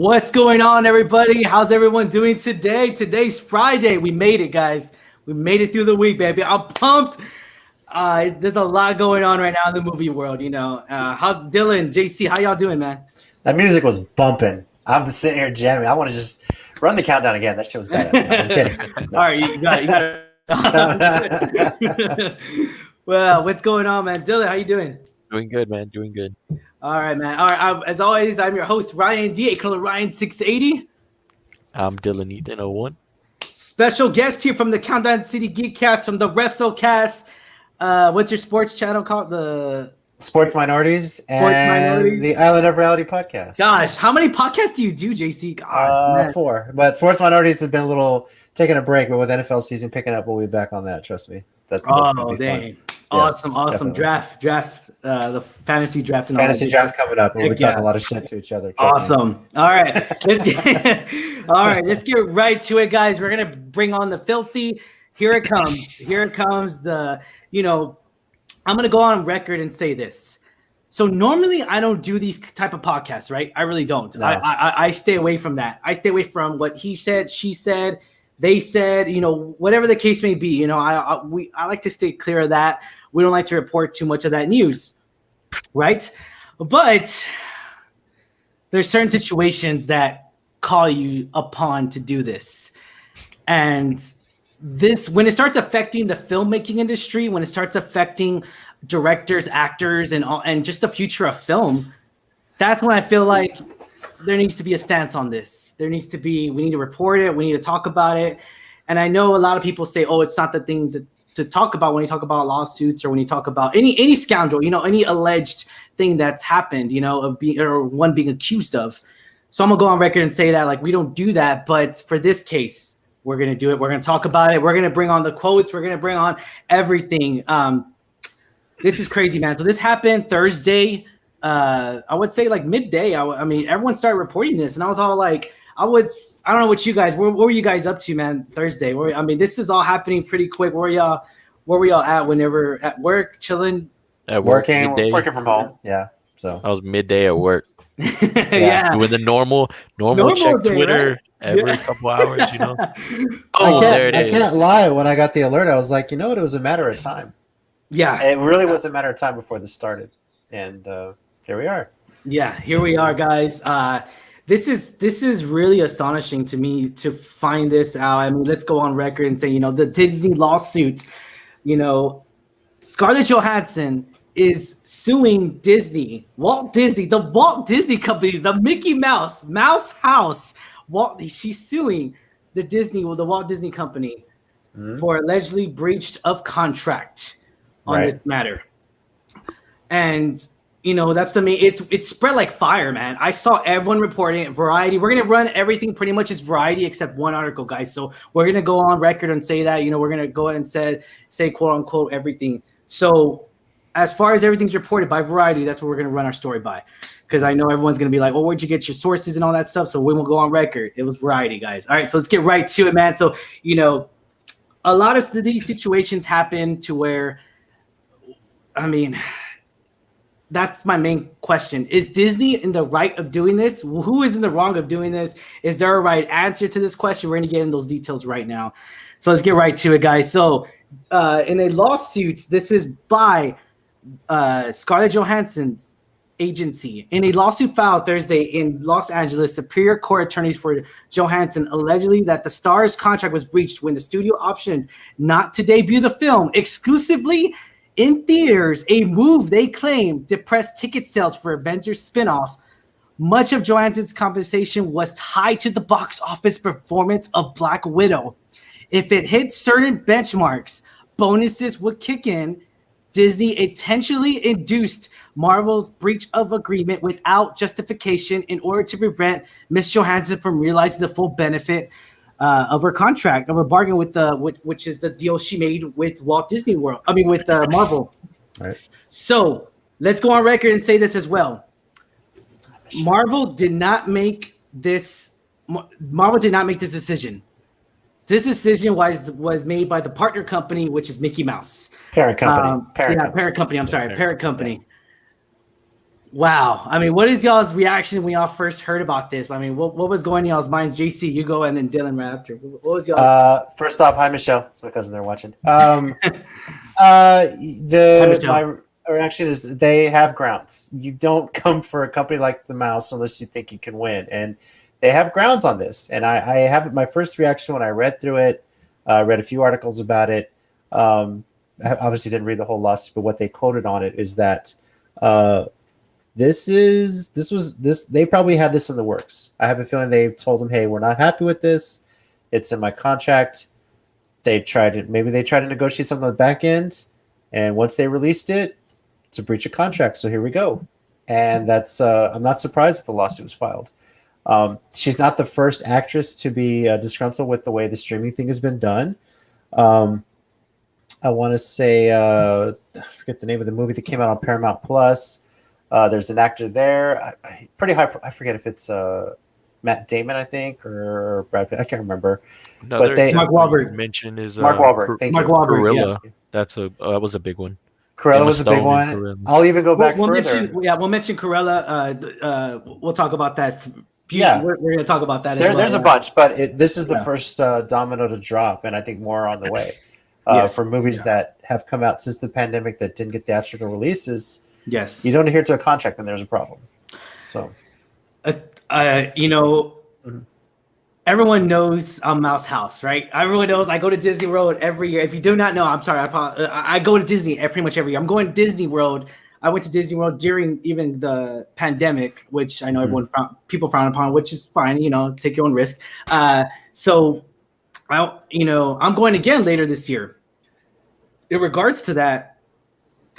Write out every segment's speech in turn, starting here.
What's going on, everybody? How's everyone doing today? Today's Friday. We made it, guys. We made it through the week, baby. I'm pumped. There's a lot going on right now in the movie world, you know. How's Dylan, JC? How y'all doing, man? That music was bumping. I'm sitting here jamming. I want to just run the countdown again. That shit was badass. No, I'm kidding. No. All right, you got it. Well, what's going on, man? Dylan, how you doing? Doing good, man. Doing good. All right, man. All right. As always, I'm your host, Ryan D. Call Ryan 680. I'm Dylan Ethan 01. Special guest here from the Countdown City Geekcast, from the WrestleCast. What's your sports channel called? The Sports Minorities and the Island of Reality podcast. Gosh, how many podcasts do you do, JC? God, 4. But Sports Minorities have been a little taking a break, but with NFL season picking up, we'll be back on that. Trust me. That's gonna be fun. Awesome, yes, awesome. Definitely. Draft, the fantasy draft. And fantasy draft coming up, and we'll be talking a lot of shit to each other. Awesome. Me. All right, let's get right to it, guys. We're gonna bring on the filthy. Here it comes. Here it comes. I'm gonna go on record and say this. So normally I don't do these type of podcasts, right? I really don't. No. I stay away from that. I stay away from what he said, she said, they said, whatever the case may be. I like to stay clear of that. We don't like to report too much of that news, right? But there's certain situations that call you upon to do this. And this, when it starts affecting the filmmaking industry, when it starts affecting directors, actors, and just the future of film, that's when I feel like there needs to be a stance on this. We need to report it. We need to talk about it. And I know a lot of people say, oh, it's not the thing to talk about when you talk about lawsuits or when you talk about any scandal, any alleged thing that's happened, of being, or one being accused of. So I'm gonna go on record and say that, like, we don't do that. But for this case, we're gonna do it. We're gonna talk about it. We're gonna bring on the quotes. We're gonna bring on everything. This is crazy, man. So this happened Thursday. I would say like midday. I mean, everyone started reporting this, and I was all like, I don't know what you guys. What were you guys up to, man? Thursday. This is all happening pretty quick. Where were y'all at? Whenever at work, chilling. At work, working from home. Yeah. So I was midday at work. Yeah. Doing the normal check day, Twitter. Right? Every couple hours, I can't lie. When I got the alert, I was like, it was a matter of time. Yeah, it really was a matter of time before this started, and here we are. Yeah, here we are, guys. This is really astonishing to me to find this out. I mean, let's go on record and say, the Disney lawsuit. Scarlett Johansson is suing Disney, the Walt Disney Company, the Mickey Mouse House. She's suing the Walt Disney Company for allegedly breach of contract on this matter. And that's the main. It's spread like fire, man. I saw everyone reporting it. Variety. We're gonna run everything pretty much as Variety except one article, guys. So we're gonna go on record and say that we're gonna go ahead and say quote unquote everything. So as far as everything's reported by Variety, that's what we're gonna run our story by. Because I know everyone's gonna be like, well, where'd you get your sources and all that stuff? So we won't go on record. It was Variety, guys. All right, so let's get right to it, man. So a lot of these situations happen to where, that's my main question. Is Disney in the right of doing this? Who is in the wrong of doing this? Is there a right answer to this question? We're going to get in those details right now. So let's get right to it, guys. So in a lawsuit, this is by Scarlett Johansson's agency. In a lawsuit filed Thursday in Los Angeles, Superior Court attorneys for Johansson allegedly that the star's contract was breached when the studio optioned not to debut the film exclusively in theaters, a move they claim depressed ticket sales for Avengers spinoff. Much of Johansson's compensation was tied to the box office performance of Black Widow. If it hit certain benchmarks, bonuses would kick in. Disney intentionally induced Marvel's breach of agreement without justification in order to prevent Miss Johansson from realizing the full benefit of her contract, of her bargain which is the deal she made with with Marvel. Right. So let's go on record and say this as well. Marvel did not make this decision. This decision was made by the partner company, which is Mickey Mouse. Parent company. Parent company. I'm sorry, parent company. Wow. I mean, what is y'all's reaction when y'all first heard about this? I mean, what was going in y'all's minds? JC, you go, and then Dylan right after. What was y'all's? First off, hi Michelle. It's my cousin. They're watching. Michelle. My reaction is they have grounds. You don't come for a company like the Mouse unless you think you can win, and they have grounds on this. And I have my first reaction when I read through it. Read a few articles about it. I obviously didn't read the whole lawsuit, but what they quoted on it is that they probably had this in the works. I have a feeling they told them, "Hey, we're not happy with this. It's in my contract." They tried to negotiate something on the back end, and once they released it, it's a breach of contract. So here we go, and that's I'm not surprised if the lawsuit was filed. She's not the first actress to be disgruntled with the way the streaming thing has been done. I want to say I forget the name of the movie that came out on Paramount Plus. There's an actor there, pretty high. I forget if it's Matt Damon, I think, or Brad Pitt. I can't remember. Another But they Mark Wahlberg. mention is Mark Wahlberg. Thank Mark you. Wahlberg. Cruella. Yeah. That was a big one. Cruella Emma was a big Stone one. and Cruella. I'll even go back further. We'll mention Cruella. We'll talk about that. Yeah. We're going to talk about that. As well. There's a bunch, but this is the first domino to drop, and I think more on the way for movies that have come out since the pandemic that didn't get theatrical releases. Yes, you don't adhere to a contract, then there's a problem. So, everyone knows Mouse House, right? Everyone knows I go to Disney World every year. If you do not know, I'm sorry. I go to Disney pretty much every year. I'm going to Disney World. I went to Disney World during even the pandemic, which I know people frown upon, which is fine. Take your own risk. So, I'm going again later this year. In regards to that,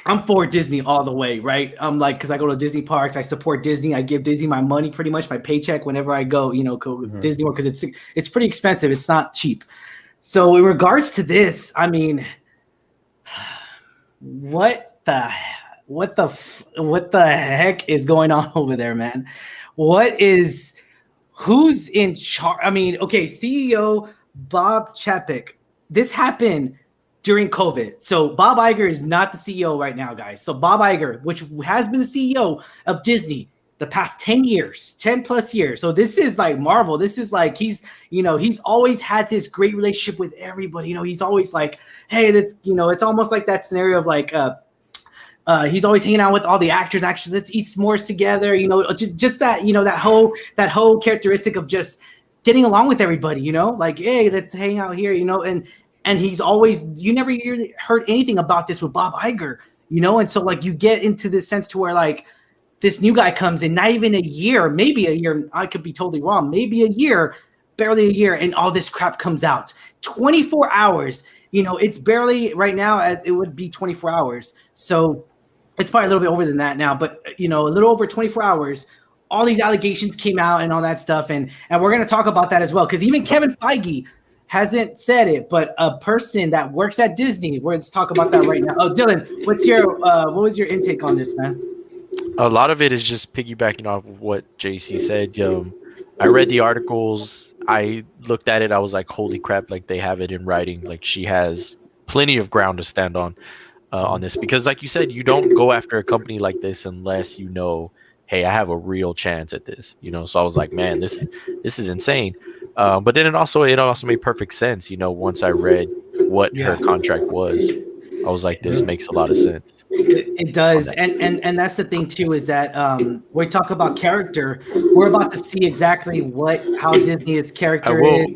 I'm for Disney all the way, right? I'm like, because I go to Disney parks, I support Disney. I give Disney my money, pretty much my paycheck whenever I go, go Disney World, because it's pretty expensive. It's not cheap. So in regards to this, I mean, what the heck is going on over there, man? Who's in charge? I mean, okay, CEO Bob Chapek. This happened during COVID. So Bob Iger is not the CEO right now, guys. So Bob Iger, which has been the CEO of Disney the past 10 plus years. So this is like Marvel. This is like he's always had this great relationship with everybody. He's always like, hey, that's it's almost like that scenario of like he's always hanging out with all the actors. Let's eat s'mores together. Just that that whole characteristic of just getting along with everybody. Like, hey, let's hang out here. And he's always, you never really heard anything about this with Bob Iger, and so like you get into this sense to where like this new guy comes in, not even a year, maybe a year. I could be totally wrong. Maybe a year, barely a year, and all this crap comes out. 24 hours. It's barely right now. It would be 24 hours. So it's probably a little bit over than that now, but a little over 24 hours. All these allegations came out and all that stuff, and we're gonna talk about that as well, because even Kevin Feige hasn't said it, but a person that works at Disney. Let's talk about that right now. Oh, Dylan, what was your intake on this, man? A lot of it is just piggybacking off of what JC said. I read the articles. I looked at it. I was like, holy crap, like they have it in writing. Like she has plenty of ground to stand on this. Because like you said, you don't go after a company like this unless you know, hey, I have a real chance at this. So I was like, man, this is insane. But then it also made perfect sense. Once I read what her contract was, I was like, this makes a lot of sense. It does. And that's the thing too, is that we talk about character. We're about to see exactly how Disney's character is.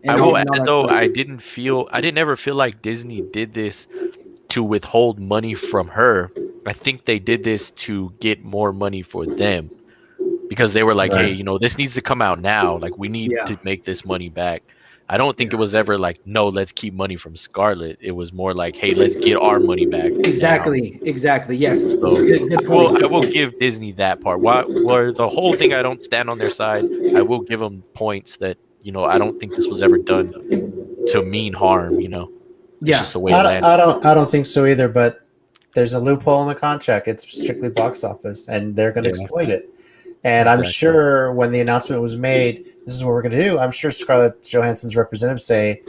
I will add though, I didn't ever feel like Disney did this to withhold money from her. I think they did this to get more money for them. Because they were like, right. Hey, this needs to come out now. Like, we need to make this money back. I don't think it was ever like, no, let's keep money from Scarlett. It was more like, hey, let's get our money back. Exactly. Now. Exactly. Yes. So good point. I will give Disney that part. Where the whole thing, I don't stand on their side. I will give them points that, I don't think this was ever done to mean harm, It's just the way it landed. I don't think so either, but there's a loophole in the contract. It's strictly box office, and they're going to exploit it. And exactly. I'm sure when the announcement was made, this is what we're going to do. I'm sure Scarlett Johansson's representatives say,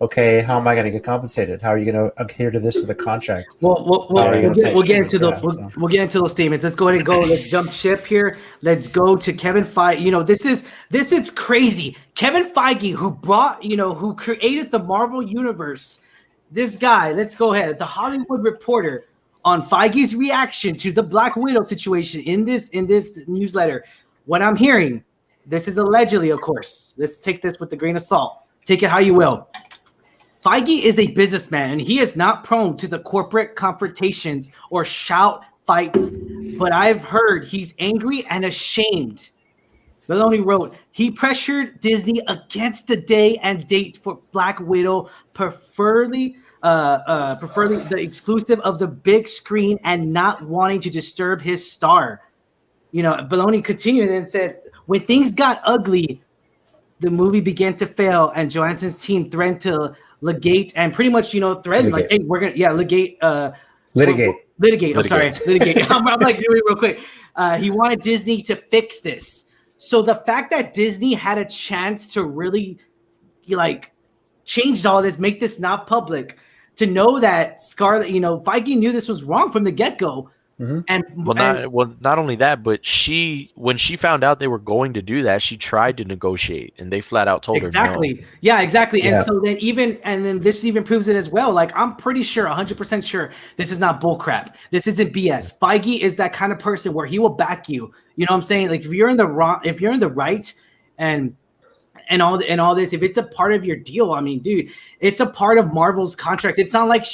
okay, how am I going to get compensated? How are you going to adhere to this in the contract? We'll get into those statements. Let's go ahead and go. Let's jump ship here. Let's go to Kevin Feige. You know, this is crazy. Kevin Feige, who created the Marvel universe. This guy, let's go ahead. The Hollywood Reporter on Feige's reaction to the Black Widow situation in this newsletter. What I'm hearing, this is allegedly, of course. Let's take this with a grain of salt. Take it how you will. Feige is a businessman, and he is not prone to the corporate confrontations or shout fights, but I've heard he's angry and ashamed. Maloney wrote, he pressured Disney against the day and date for Black Widow, preferably the exclusive of the big screen and not wanting to disturb his star. You know, Maloney continued and said, when things got ugly, the movie began to fail, and Johansson's team threatened to litigate and pretty much, threatened like, hey, we're gonna litigate. Litigate. I'm sorry, litigate. I'm like doing it real quick. He wanted Disney to fix this. So the fact that Disney had a chance to really change all this, make this not public, to know that Scarlett, Feige knew this was wrong from the get-go. Mm-hmm. And not only that, but when she found out they were going to do that, she tried to negotiate, and they flat out told her no. Yeah, exactly. Yeah. And so then this even proves it as well. Like, I'm pretty sure, 100% sure, this is not bullcrap. This isn't BS. Feige is that kind of person where he will back you. You know what I'm saying? Like, if you're in the right, and all this, if it's a part of your deal, I mean, dude, it's a part of Marvel's contract. It's not like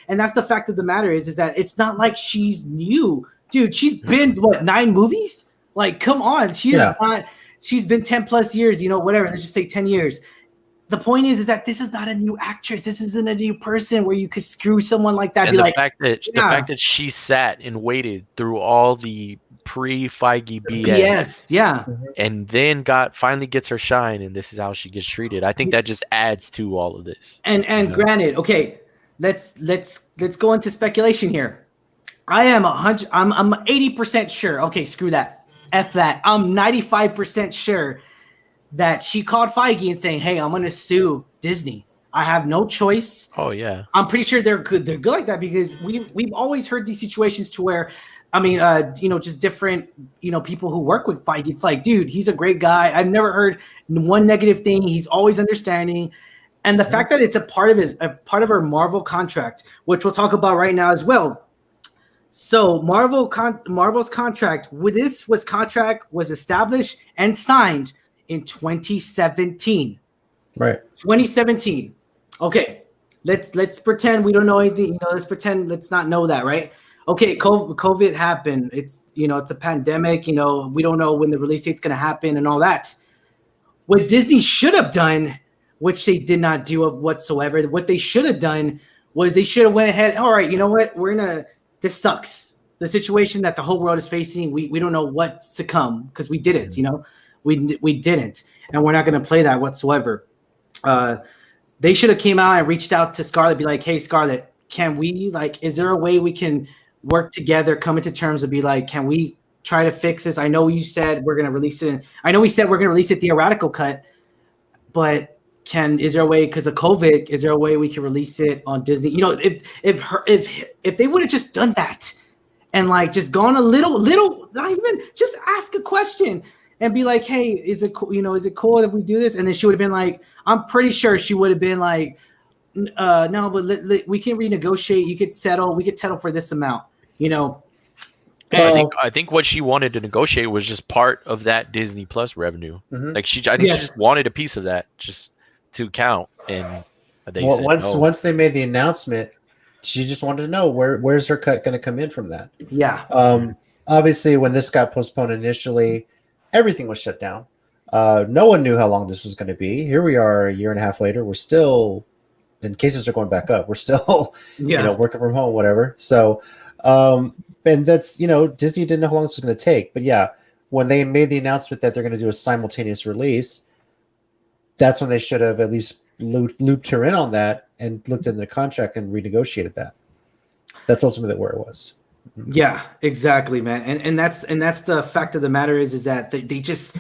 and that's the fact of the matter is that it's not like she's new, dude. She's been 9 movies? Like, come on, she's been 10 plus years, whatever. Let's just say 10 years. The point is that this is not a new actress. This isn't a new person where you could screw someone like that. And the fact that she sat and waited through all the pre-Feige BS, and then finally gets her shine, and this is how she gets treated. I think that just adds to all of this. And granted, okay, let's go into speculation here. I'm 80% sure. Okay, screw that. F that. I'm 95% sure that she called Feige and saying, "Hey, I'm going to sue Disney. I have no choice." Oh yeah. I'm pretty sure they're good. They're good like that because we've always heard these situations to where, I mean, just different, people who work with Feige. It's like, dude, he's a great guy. I've never heard one negative thing. He's always understanding. And the fact that it's a part of her Marvel contract, which we'll talk about right now as well. So Marvel's contract was established and signed in 2017. Right. 2017. Okay. Let's pretend we don't know anything. Let's not know that, right? Okay, COVID happened. It's it's a pandemic. We don't know when the release date's going to happen and all that. What Disney should have done, which they did not do whatsoever, what they should have done was they should have went ahead. All right, you know what? This sucks. The situation that the whole world is facing, we don't know what's to come because we didn't. We didn't, and we're not going to play that whatsoever. They should have came out and reached out to Scarlett, be like, "Hey, Scarlett, can we is there a way we can work together, come into terms and be like, can we try to fix this? I know you said we're going to release it. I know we said we're going to release it theoretical cut, but is there a way, because of COVID, is there a way we can release it on Disney?" If they would have just done that and just gone a little, not even just ask a question and be like, "Hey, is it cool if we do this?" And then she would have been like, I'm pretty sure she would have been like, "No, but we can renegotiate. We could settle for this amount." I think what she wanted to negotiate was just part of that Disney Plus revenue. Mm-hmm. She just wanted a piece of that just to count. And once they made the announcement, she just wanted to know where's her cut going to come in from that. Yeah. Obviously, when this got postponed initially, everything was shut down. No one knew how long this was going to be. Here we are, a year and a half later. We're still. And cases are going back up. We're still, working from home, whatever. So, and that's, Disney didn't know how long this was going to take. But yeah, when they made the announcement that they're going to do a simultaneous release, that's when they should have at least looped her in on that and looked in the contract and renegotiated that. That's ultimately where it was. Yeah, exactly, man. And that's the fact of the matter is that they just,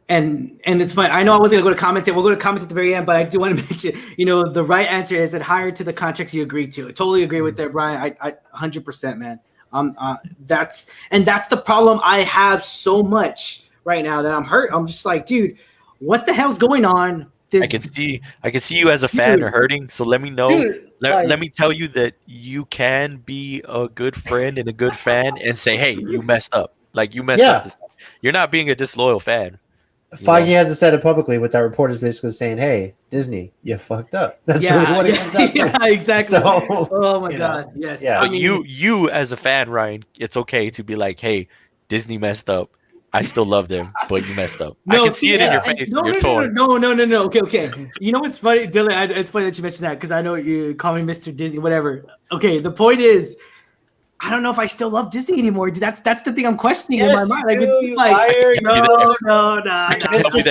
and it's fun. I know I was gonna go to comments. We'll go to comments at the very end, but I do want to mention, the right answer is adhere to the contracts you agree to. I totally agree with that, Brian. I 100%, man. That's the problem I have so much right now that I'm hurt. I'm just like, dude, what the hell's going on? I can see you as a fan are hurting. So let me know. Dude, let me tell you that you can be a good friend and a good fan and say, hey, you messed up. Like, you messed up this time. You're not being a disloyal fan. Feige hasn't said it publicly, but that report is basically saying, hey, Disney, you fucked up. That's really what it comes out to. Yeah, exactly. So, oh my God. Yes. Yeah. But you as a fan, Ryan, it's okay to be like, hey, Disney messed up. I still love them, but you messed up. I can see it in your face. You're torn. No. Okay. You know what's funny, Dylan? It's funny that you mentioned that because I know you call me Mr. Disney, whatever. Okay, the point is, I don't know if I still love Disney anymore. Dude, that's the thing I'm questioning in my mind. Like, it's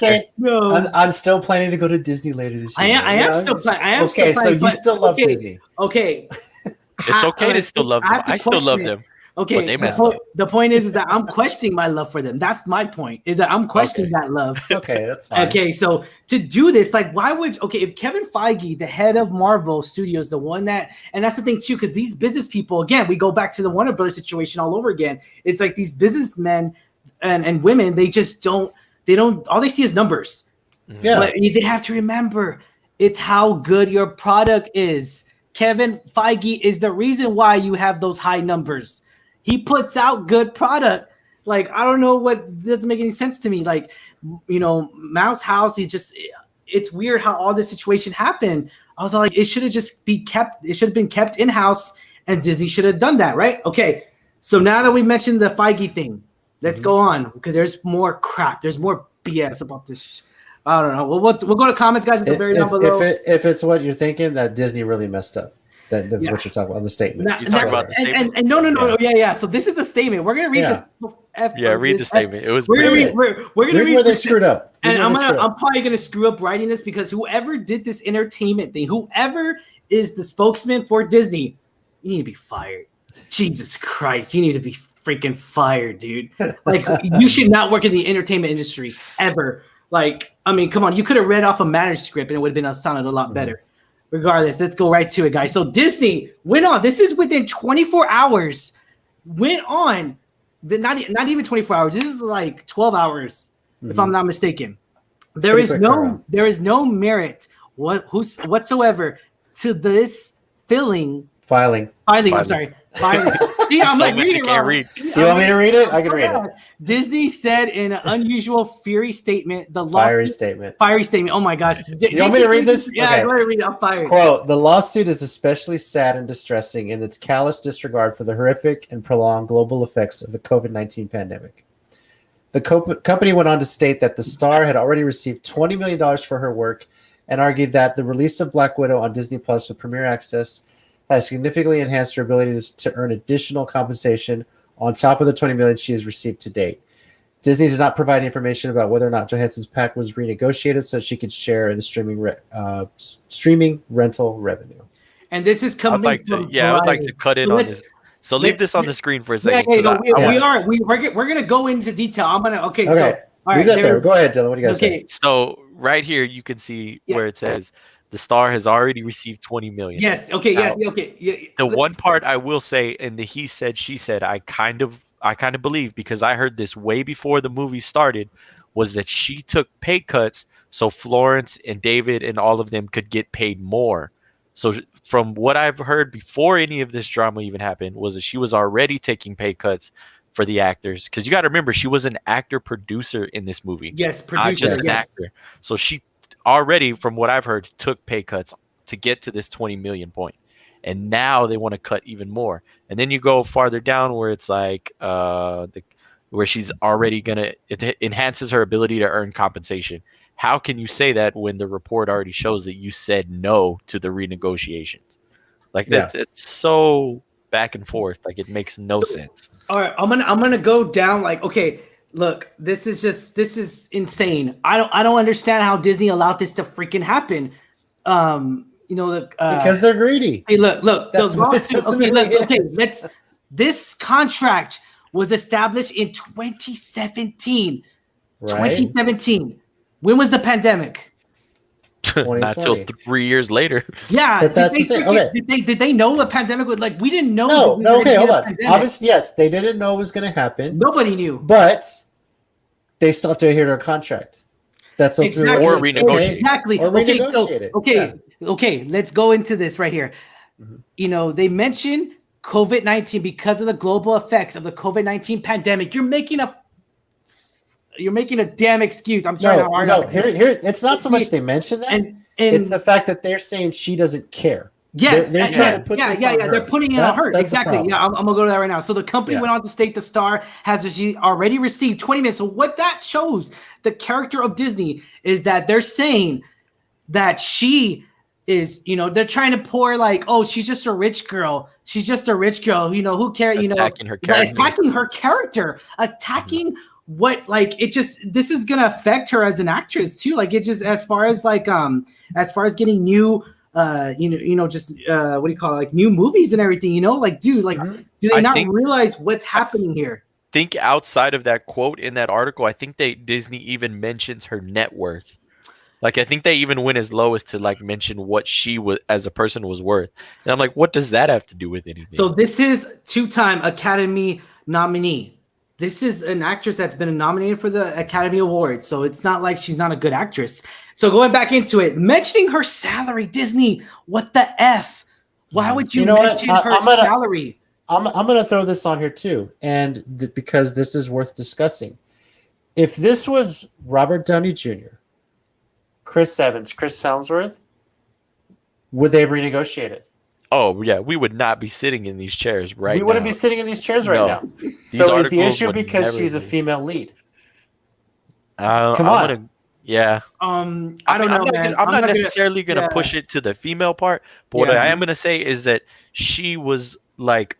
like, no. I'm still planning to go to Disney later this year. I am still planning. Okay, so you still love Disney. Okay. It's okay to still love them. I still love them. Okay, but they messed up. The point is that I'm questioning my love for them. That's my point. Is that I'm questioning that love. Okay, that's fine. Okay, so to do this, like, why would if Kevin Feige, the head of Marvel Studios, the one that, and that's the thing too, because these business people, again, we go back to the Warner Brothers situation all over again. It's like these businessmen and women, they just don't. All they see is numbers. Yeah, but they have to remember, it's how good your product is. Kevin Feige is the reason why you have those high numbers. He puts out good product. Like, I don't know what doesn't make any sense to me. Like, Mouse House, it's weird how all this situation happened. I was like, it should have just been kept. It should have been kept in-house, and Disney should have done that, right? Okay. So now that we mentioned the Feige thing, let's go on because there's more crap. There's more BS about this. I don't know. We'll go to comments, guys, at the very down below. If it's what you're thinking, that Disney really messed up. What you're talking about, the statement. You're talking about the statement? And no. Yeah. So this is the statement. We're gonna read this. Read the statement. It was. We're gonna read where they screwed up. And I'm probably gonna screw up writing this because whoever did this entertainment thing, whoever is the spokesman for Disney, you need to be fired. Jesus Christ, you need to be freaking fired, dude. Like, you should not work in the entertainment industry ever. Like, I mean, come on, you could have read off a manuscript and it would have been sounded a lot better. Regardless, let's go right to it, guys. So Disney went on. This is within 24 hours. Went on. Not even 24 hours. This is like 12 hours, if I'm not mistaken. There is no merit whatsoever to this filing. I'm sorry. Filing. See, I'm like reading it wrong. You want me to read it? I can read it. Disney said in an unusual fiery statement, fiery statement. Oh my gosh. You want me to read this? Yeah, okay. Go ahead and read it. I'm fired. Quote, the lawsuit is especially sad and distressing in its callous disregard for the horrific and prolonged global effects of the COVID-19 pandemic. The company went on to state that the star had already received $20 million for her work and argued that the release of Black Widow on Disney Plus with Premier Access has significantly enhanced her ability to earn additional compensation on top of the $20 million she has received to date. Disney did not provide information about whether or not Johansson's pact was renegotiated so she could share the streaming rental revenue. And this is coming I would like to cut in on this. So leave this on the screen for a second. We're gonna go into detail. I'm gonna so all right. There. Go ahead, Dylan. What do you guys say? So right here you can see where it says the star has already received $20 million. Yes. Okay. Now, The one part I will say in the he said, she said, I kind of believe, because I heard this way before the movie started, was that she took pay cuts so Florence and David and all of them could get paid more. So from what I've heard before any of this drama even happened was that she was already taking pay cuts for the actors. Because you got to remember, she was an actor producer in this movie. Yes, producer. Not just an actor. So she already, from what I've heard, took pay cuts to get to this 20 million point. And now they want to cut even more. And then you go farther down where it's like where she's already it enhances her ability to earn compensation. How can you say that when the report already shows that you said no to the renegotiations? Like that, it's so back and forth. Like, it makes no sense. All right, I'm gonna go down. Like, okay, look, this is insane. I don't understand how Disney allowed this to freaking happen. Because they're greedy. Hey, look, the lawsuit. This contract was established in 2017. right? 2017. When was the pandemic? Not till 3 years later. Yeah, but that's the thing. Okay, did they know a pandemic would like? We didn't know. No. Okay, hold on. Obviously, yes, they didn't know it was going to happen. Nobody knew, but they still have to adhere to a contract. That's exactly. Or renegotiate. Exactly. Or renegotiate it. Okay. Let's go into this right here. Mm-hmm. They mentioned COVID-19 because of the global effects of the COVID-19 pandemic. You're making a damn excuse. I'm trying hard. No. Here, it's not so much they mentioned that. And it's the fact that they're saying she doesn't care. Yes, they're trying to put this on her. They're putting it on her. Exactly. Yeah, I'm gonna go to that right now. So the company went on to state the star has already received 20 minutes. So what that shows, the character of Disney, is that they're saying that she is, they're trying to pour like, oh, she's just a rich girl. She's just a rich girl. Who cares? Attacking her character. Attacking what, like, it just, this is gonna affect her as an actress too. Like, it just, as far as getting new what do you call it, like new movies and everything, like, dude, like, do they not realize what's happening here? Think outside of that quote in that article, I think Disney even mentions her net worth. Like, I think they even went as low as to like mention what she was as a person was worth. And I'm like, what does that have to do with anything? So this is 2-time Academy nominee. This is an actress that's been nominated for the Academy Awards. So it's not like she's not a good actress. So going back into it, mentioning her salary, Disney, what the F? Why would you mention her salary? I'm going to throw this on here too. And because this is worth discussing. If this was Robert Downey Jr., Chris Evans, Chris Helmsworth, would they have renegotiated? Oh, yeah. We would not be sitting in these chairs right now. We wouldn't be sitting in these chairs right now. So is the issue because she's a female lead? Come on. Yeah. I don't know, man. I'm not necessarily going to push it to the female part, but what I am going to say is that she was like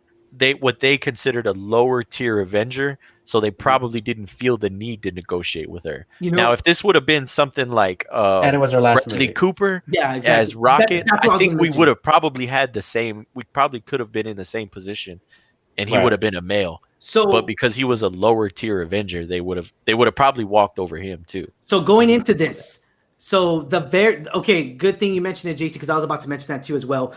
what they considered a lower tier Avenger, so they probably didn't feel the need to negotiate with her. Now, if this would have been something like and it was her last Bradley movie. Cooper as Rocket, I think we would have probably had the same. We probably could have been in the same position, and he would have been a male. So, but because he was a lower tier Avenger, they would have probably walked over him too. So going into this, good thing you mentioned it, JC, because I was about to mention that too as well.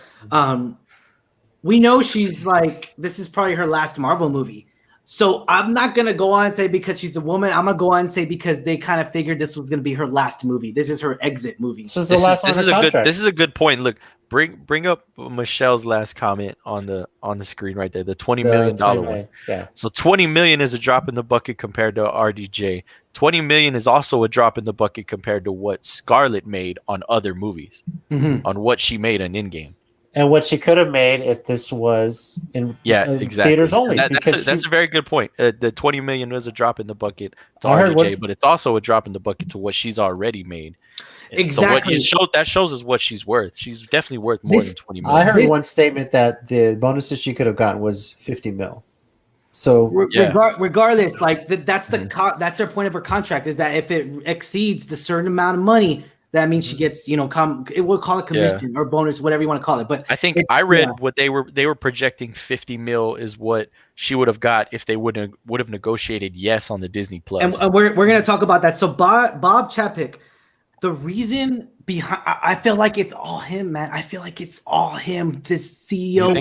We know she's like, this is probably her last Marvel movie. So I'm not going to go on and say because she's a woman. I'm going to go on and say because they kind of figured this was going to be her last movie. This is her exit movie. This is the last one of her contract. This is a good point. Look, bring up Michelle's last comment on the screen right there, the $20 million one. Yeah. So $20 million is a drop in the bucket compared to RDJ. $20 million is also a drop in the bucket compared to what Scarlett made on other movies, on what she made on Endgame. And what she could have made if this was in exactly. theaters only. That's a very good point. The $20 million was a drop in the bucket to RDJ, but it's also a drop in the bucket to what she's already made. Exactly. So that shows us what she's worth. She's definitely worth more than $20 million. I heard one statement that the bonuses she could have gotten was $50 million. So regardless, like that's that's her point of her contract, is that if it exceeds the certain amount of money, that means she gets, we'll call it commission or bonus, whatever you want to call it. But I think I read what they were projecting $50 million is what she would have got if they would have negotiated yes on the Disney Plus. And we're going to talk about that. So Bob Chapek, the reason behind, I feel like it's all him, man. I feel like it's all him, this CEO.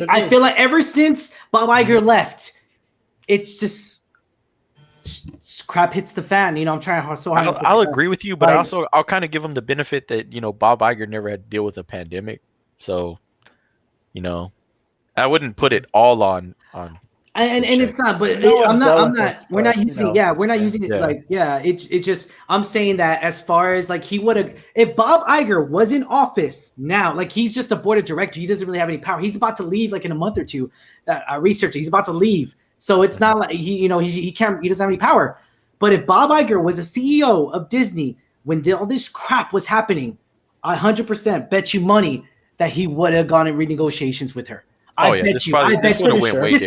I feel like ever since Bob Iger left, it's just crap hits the fan. I'm trying so hard. I'll agree with you, but I'll kind of give him the benefit that Bob Iger never had to deal with a pandemic, so I wouldn't put it all on. And it's not, but I'm not. We're not using. We're not using it like. It's just. I'm saying that as far as like he would have, if Bob Iger was in office now, like he's just a board of director. He doesn't really have any power. He's about to leave like in a month or two. Researcher. He's about to leave, so it's not like he can't. He doesn't have any power. But if Bob Iger was a CEO of Disney when all this crap was happening, I 100% bet you money that he would have gone in renegotiations with her. I bet this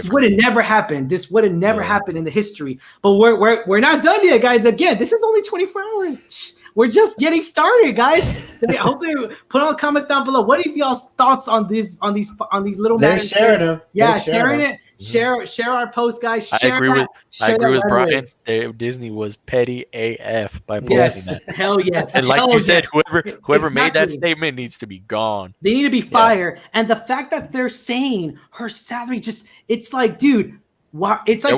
would have never happened. This would have never happened in the history. But we're not done yet, guys. Again, this is only 24 hours. we're just getting started, guys. I hope they put all comments down below. What is y'all's thoughts on these little? They're sharing them. Yeah, sharing it. Share our post, guys. Share I agree with Brian. Disney was petty AF by posting that. Hell yes. And like you said, whoever made that statement needs to be gone. They need to be fired. And the fact that they're saying her salary it's like, dude, wow, it's like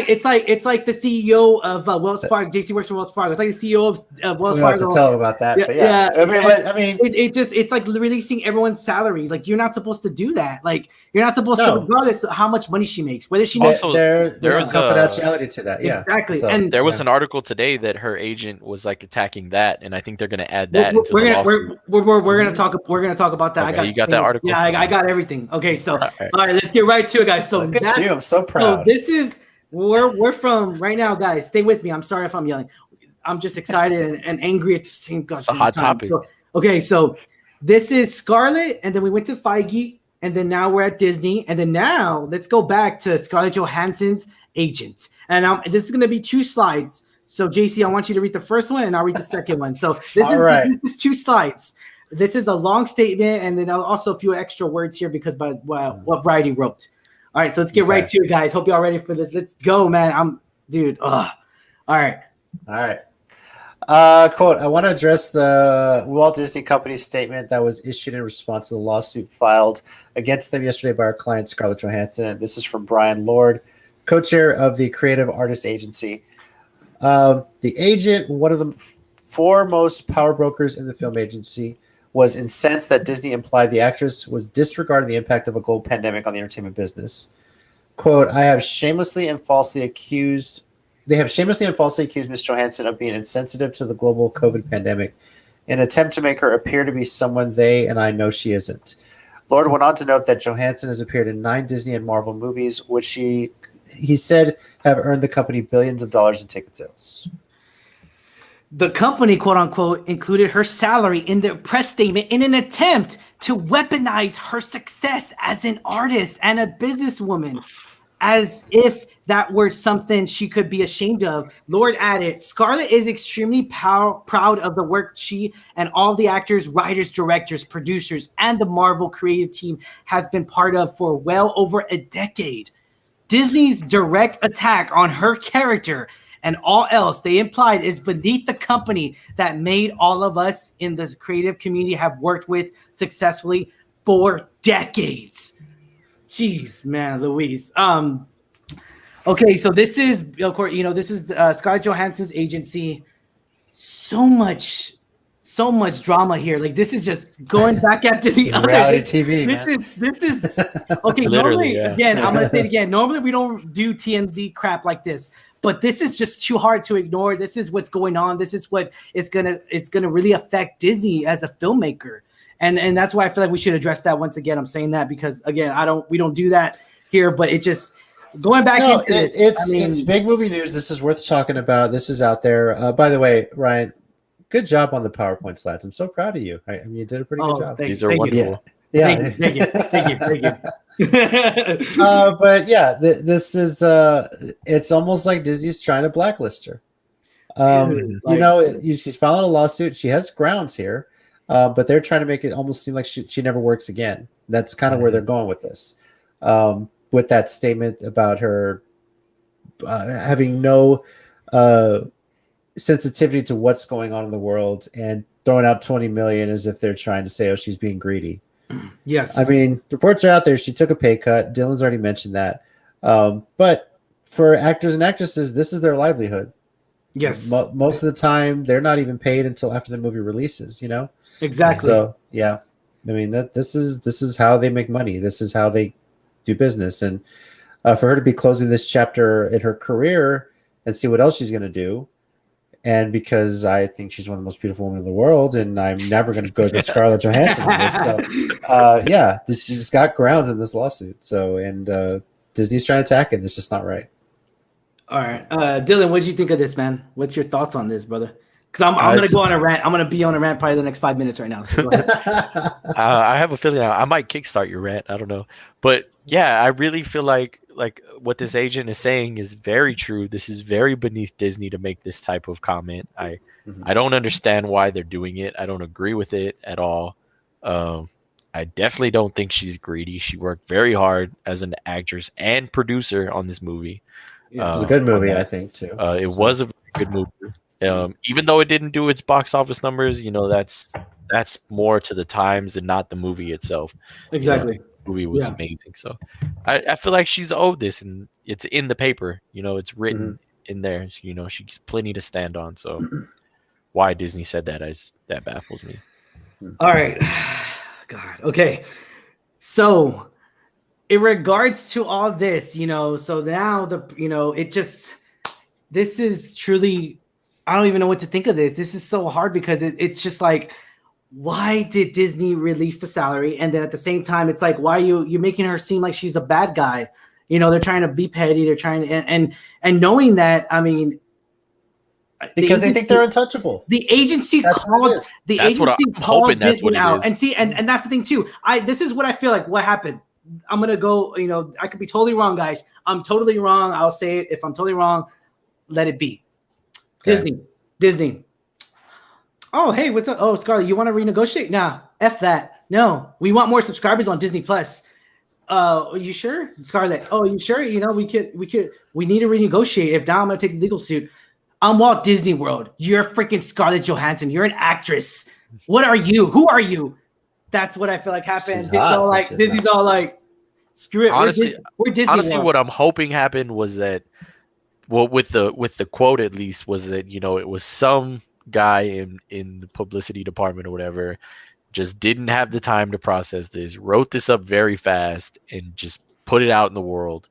it's like the CEO of Wells Fargo. JC works for Wells Fargo. It's like the CEO of Wells Fargo. We have to tell about that. Yeah, but yeah. I mean, it's like releasing everyone's salary. Like, you're not supposed to do that. Like, you're not supposed to, regardless of how much money she makes, whether she makes. There's confidentiality to that. Yeah, exactly. So, and there was an article today that her agent was like attacking that, and I think they're going to add that into the lawsuit. We're gonna talk about that. Okay, you got that article? Yeah, I got everything. Okay, so all right, let's get right to it, guys. So look at you. I'm so proud. So this is we're from right now, guys. Stay with me. I'm sorry if I'm yelling. I'm just excited and angry at the same time. It's a hot topic. So this is Scarlett, and then we went to Feige, and then now we're at Disney, and then now let's go back to Scarlett Johansson's agent. And this is going to be 2 slides. So JC, I want you to read the first one, and I'll read the second one. So this is 2 slides. This is a long statement, and then also a few extra words here because by what Variety wrote. All right, so let's get right to it, guys. Hope y'all ready for this. Let's go, man. All right. Quote, I want to address the Walt Disney Company's statement that was issued in response to the lawsuit filed against them yesterday by our client, Scarlett Johansson. And this is from Brian Lord, co-chair of the Creative Artists Agency. The agent, one of the foremost power brokers in the film agency, was incensed that Disney implied the actress was disregarding the impact of a global pandemic on the entertainment business. Quote, they have shamelessly and falsely accused Ms. Johansson of being insensitive to the global COVID pandemic in an attempt to make her appear to be someone they and I know she isn't. Lord went on to note that Johansson has appeared in 9 Disney and Marvel movies, which he said have earned the company billions of dollars in ticket sales. The company, quote unquote, included her salary in their press statement in an attempt to weaponize her success as an artist and a businesswoman, as if that were something she could be ashamed of. Lord added, Scarlett is extremely proud of the work she and all the actors, writers, directors, producers, and the Marvel creative team has been part of for well over a decade. Disney's direct attack on her character and all else they implied is beneath the company that made all of us in the creative community have worked with successfully for decades. Jeez, man, Louise. Okay, so this is, of course, this is Scarlett Johansson's agency. So much drama here. Like, this is just going back after the other reality TV. This is okay. Normally, again, I'm gonna say it again. Normally, we don't do TMZ crap like this. But this is just too hard to ignore. This is what's going on. This is what it's gonna really affect Disney as a filmmaker, and that's why I feel like we should address that once again. I'm saying that because again, we don't do that here, but it just going back into this. It's big movie news. This is worth talking about. This is out there. By the way, Ryan, good job on the PowerPoint slides. I'm so proud of you. I mean, you did a pretty good job. These are wonderful. Yeah. Thank you. But yeah, this is it's almost like Disney's trying to blacklist her. She's filing a lawsuit. She has grounds here, but they're trying to make it almost seem like she never works again. That's kind of where they're going with this. With that statement about her having no sensitivity to what's going on in the world and throwing out $20 million as if they're trying to say, oh, she's being greedy. Yes. I mean, reports are out there. She took a pay cut. Dylan's already mentioned that. But for actors and actresses, this is their livelihood. Yes. Most of the time, they're not even paid until after the movie releases, Exactly. So, yeah. I mean, this is how they make money. This is how they do business. And for her to be closing this chapter in her career and see what else she's going to do, and because I think she's one of the most beautiful women in the world, and I'm never going to go against Scarlett Johansson on this. So, she's got grounds in this lawsuit. So, and Disney's trying to attack it. It's just not right. All right. Dylan, what did you think of this, man? What's your thoughts on this, brother? Because I'm going to go on a rant. I'm going to be on a rant probably the next 5 minutes right now. So go ahead. I have a feeling I might kickstart your rant. I don't know, but yeah, I really feel like what this agent is saying is very true. This is very beneath Disney to make this type of comment. I don't understand why they're doing it. I don't agree with it at all. I definitely don't think she's greedy. She worked very hard as an actress and producer on this movie. Yeah, it was a good movie, I think, too. It was a very good movie. Even though it didn't do its box office numbers, that's more to the times and not the movie itself. Exactly. The movie was amazing. So I feel like she's owed this, and it's in the paper. It's written in there. She's plenty to stand on. So why Disney said that baffles me. All right. God. Okay. So in regards to all this, so now this is truly, I don't even know what to think of this. This is so hard because it's just like, why did Disney release the salary? And then at the same time, it's like, why are you're making her seem like she's a bad guy? They're trying to be petty. They're trying to, and knowing that, I mean, because they think they're untouchable. The agency called Disney out, and see, and that's the thing too. This is what I feel like. What happened? I'm gonna go. I could be totally wrong, guys. I'm totally wrong. I'll say it. If I'm totally wrong, let it be. Okay. Disney. Oh, hey, what's up? Oh, Scarlett, you want to renegotiate? Nah, F that. No, we want more subscribers on Disney Plus. Are you sure, Scarlett? Oh, you sure? We need to renegotiate. If not, I'm gonna take a legal suit. I'm Walt Disney World. You're freaking Scarlett Johansson. You're an actress. What are you? Who are you? That's what I feel like happened. Disney's all like, screw it. We're Disney honestly, World. What I'm hoping happened was that, well, with the quote at least, was that it was some guy in the publicity department or whatever just didn't have the time to process this, wrote this up very fast, and just put it out in the world,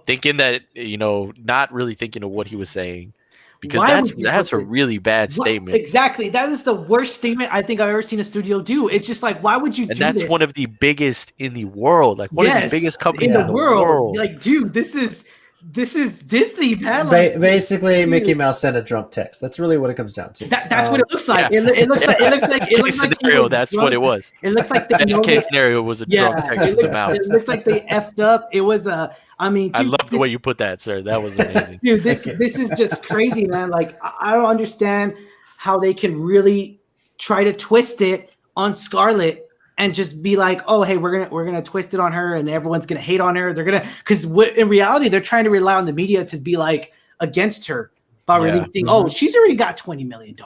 thinking that not really thinking of what he was saying. Because that's a really bad statement. Exactly. That is the worst statement I think I've ever seen a studio do. It's just like, why would you do this? And that's one of the biggest in the world. Like one of the biggest companies in the world. Like, dude, this is Disney, man. Basically, Mickey Mouse sent a drunk text. That's really what it comes down to. That's what it looks like. Yeah. It looks like scenario. That's what it was. It looks like the best case scenario was a drunk text with the mouse. It looks like they effed up. It was I mean, dude, I love the way you put that, sir. That was amazing. Dude, this is just crazy, man. Like, I don't understand how they can really try to twist it on Scarlett and just be like, oh, hey, we're gonna twist it on her, and everyone's gonna hate on her. They're gonna, because in reality, they're trying to rely on the media to be like against her by releasing. Oh, she's already got $20 million.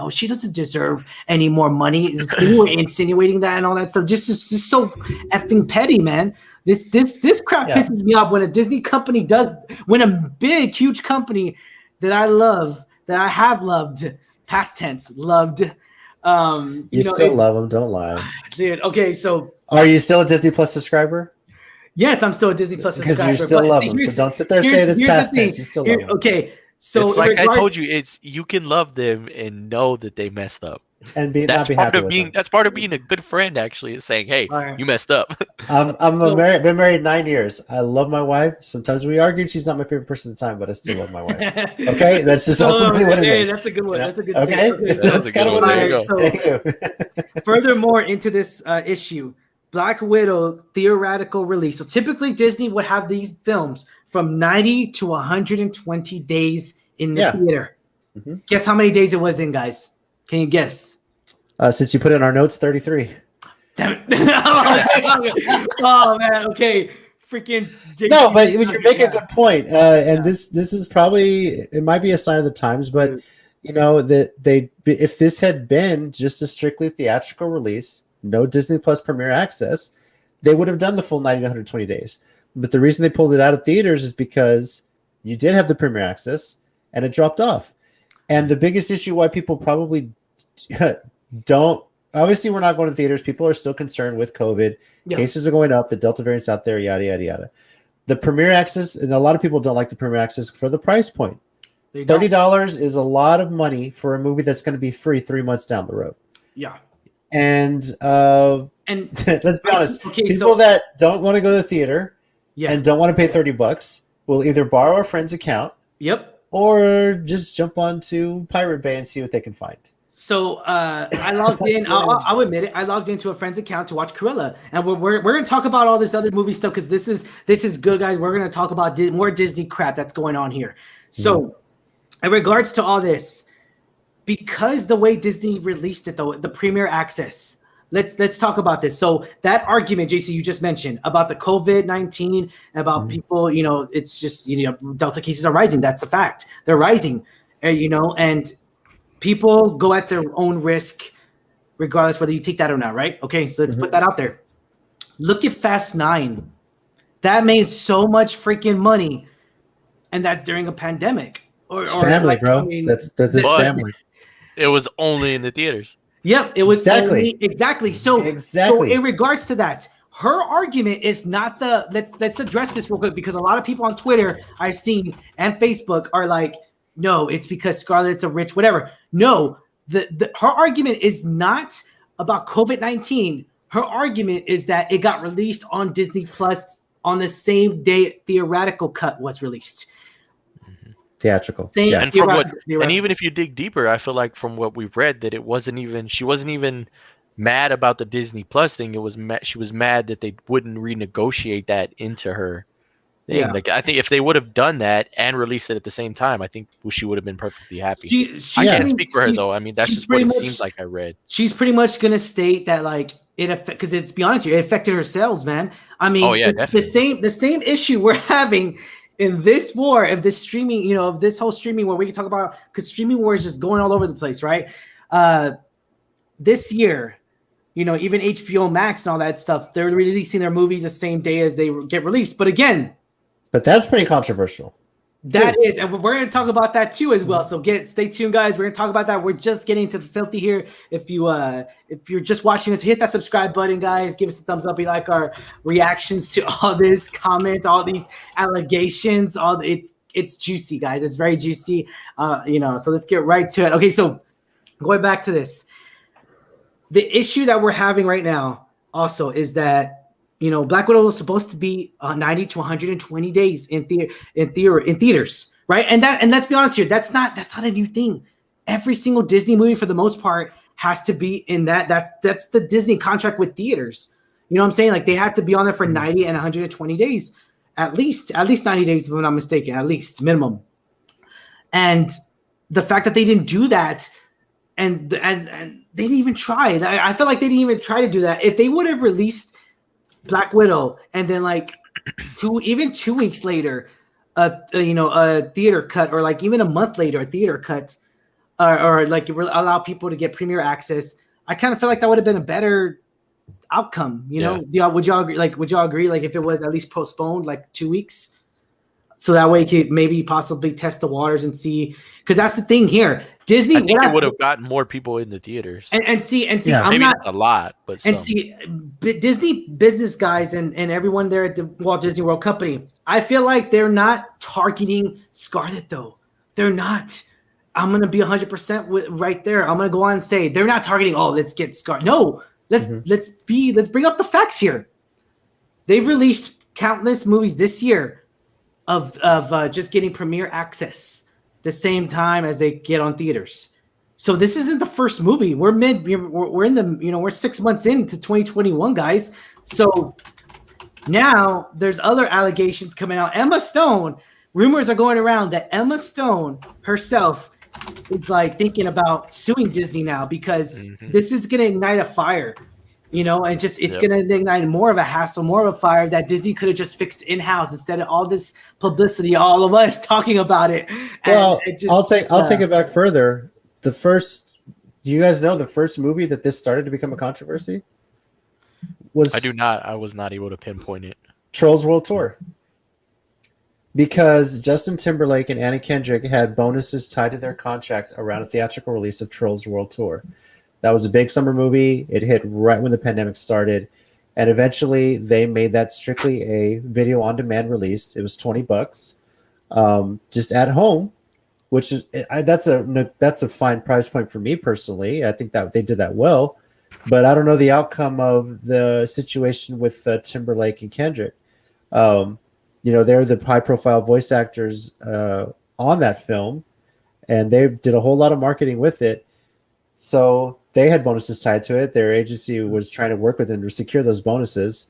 She doesn't deserve any more money. Insinuating that and all that stuff. Just so effing petty, man. This crap pisses me off when a Disney company when a big, huge company that I love, that I have loved, past tense, loved. You still love them, don't lie. Dude, okay, so. Are you still a Disney Plus subscriber? Yes, I'm still a Disney Plus subscriber. Because you still love them, so don't sit there and say that's past tense. You still love them. Okay, so. It's like I told you, you can love them and know that they messed up. And not be happy with them. That's part of being a good friend, actually, is saying, hey, you messed up. Been married 9 years. I love my wife. Sometimes we argue. She's not my favorite person at the time, but I still love my wife. Okay? That's just ultimately what it is. That's a good one. That's a good okay? That's kind of what it is. Thank you. Furthermore, into this issue, Black Widow theoretical release. So typically Disney would have these films from 90 to 120 days in the theater. Mm-hmm. Guess how many days it was in, guys? Can you guess? Since you put in our notes, 33. Damn it. Oh, man. Okay. Freaking JC. No, but you make a good point. And this is probably, it might be a sign of the times, but that if this had been just a strictly theatrical release, no Disney Plus Premier Access, they would have done the full 90 to 120 days. But the reason they pulled it out of theaters is because you did have the Premier Access and it dropped off. And the biggest issue why people probably don't, obviously we're not going to theaters. People are still concerned with COVID. Yeah. Cases are going up. The Delta variant's out there, yada, yada, yada. The Premier Access, and a lot of people don't like the Premier Access for the price point. $30 is a lot of money for a movie that's going to be free 3 months down the road. Yeah. And let's be honest, people that don't want to go to the theater and don't want to pay $30 will either borrow a friend's account. Yep. or just jump onto Pirate Bay and see what they can find. So I logged in. I'll admit it. I logged into a friend's account to watch Cruella, and we're going to talk about all this other movie stuff because this is good, guys. We're going to talk about more Disney crap that's going on here. So, in regards to all this, because the way Disney released it, though, the Premier Access. Let's talk about this. So that argument, JC, you just mentioned about the COVID-19, about people, it's just Delta cases are rising. That's a fact. They're rising, and people go at their own risk, regardless whether you take that or not, right? Okay, so let's put that out there. Look at Fast 9. That made so much freaking money, and that's during a pandemic. It's family, bro. That's his family. It was only in the theaters. Yep, it was exactly. So in regards to that, her argument is not let's address this real quick because a lot of people on Twitter I've seen and Facebook are like, no, it's because Scarlett's a rich whatever. No, her argument is not about COVID-19. Her argument is that it got released on Disney Plus on the same day theoretical cut was released. Theatrical. And even if you dig deeper, I feel like from what we've read that she wasn't even mad about the Disney Plus thing. It was she was mad that they wouldn't renegotiate that into her thing. Yeah. Like I think if they would have done that and released it at the same time, I think she would have been perfectly happy. I can't speak for her though. I mean, that's just what it seems like I read. She's pretty much gonna state that like because it's be honest, it affected her sales, man. I mean, the same issue we're having in this war of this streaming, of this whole streaming war, we can talk about because streaming war is just going all over the place, right? This year, even HBO Max and all that stuff, they're releasing their movies the same day as they get released. But that's pretty controversial. That is, and we're going to talk about that too as well. So stay tuned, guys. We're going to talk about that. We're just getting to the filthy here. If you're just watching us, hit that subscribe button, guys. Give us a thumbs up. We like our reactions to all this comments, all these allegations. It's juicy, guys. It's very juicy. So let's get right to it. Okay, so going back to this, the issue that we're having right now also is that. Black Widow was supposed to be 90 to 120 days in theaters, right? And let's be honest here, that's not a new thing. Every single Disney movie, for the most part, has to be in that. That's the Disney contract with theaters. You know what I'm saying? Like they have to be on there for 90 and 120 days, at least 90 days, if I'm not mistaken, at least minimum. And the fact that they didn't do that, and they didn't even try. I feel like they didn't even try to do that. If they would have released Black Widow, and then like 2 weeks later, a theater cut, or like even a month later, a theater cut, or like allow people to get Premier Access. I kind of feel like that would have been a better outcome. Would y'all agree? Would y'all agree? Like if it was at least postponed like 2 weeks, so that way you could maybe possibly test the waters and see. Because that's the thing here. Disney, I think it would have gotten more people in the theaters. And see, yeah, I'm maybe not a lot, but some. And see, Disney business guys and everyone there at the Walt Disney World Company, I feel like they're not targeting Scarlett though. They're not. I'm gonna be 100% right there. I'm gonna go on and say they're not targeting. Oh, let's get Scarlett. No, let's bring up the facts here. They've released countless movies this year of just getting Premier Access the same time as they get on theaters. So this isn't the first movie. We're in the, we're 6 months into 2021, guys. So now there's other allegations coming out. Emma Stone, rumors are going around that Emma Stone herself is like thinking about suing Disney now because this is going to ignite a fire. And just it's going to ignite more of a hassle, more of a fire that Disney could have just fixed in-house instead of all this publicity, all of us talking about it. Well, I'll take it back further. Do you guys know the first movie that this started to become a controversy? I do not. I was not able to pinpoint it. Trolls World Tour. Because Justin Timberlake and Anna Kendrick had bonuses tied to their contract around a theatrical release of Trolls World Tour. That was a big summer movie. It hit right when the pandemic started. And eventually they made that strictly a video on demand release. It was $20 just at home, which is that's a fine price point for me personally. I think that they did that well, but I don't know the outcome of the situation with Timberlake and Kendrick. They're the high profile voice actors on that film, and they did a whole lot of marketing with it. So they had bonuses tied to it. Their agency was trying to work with them to secure those bonuses.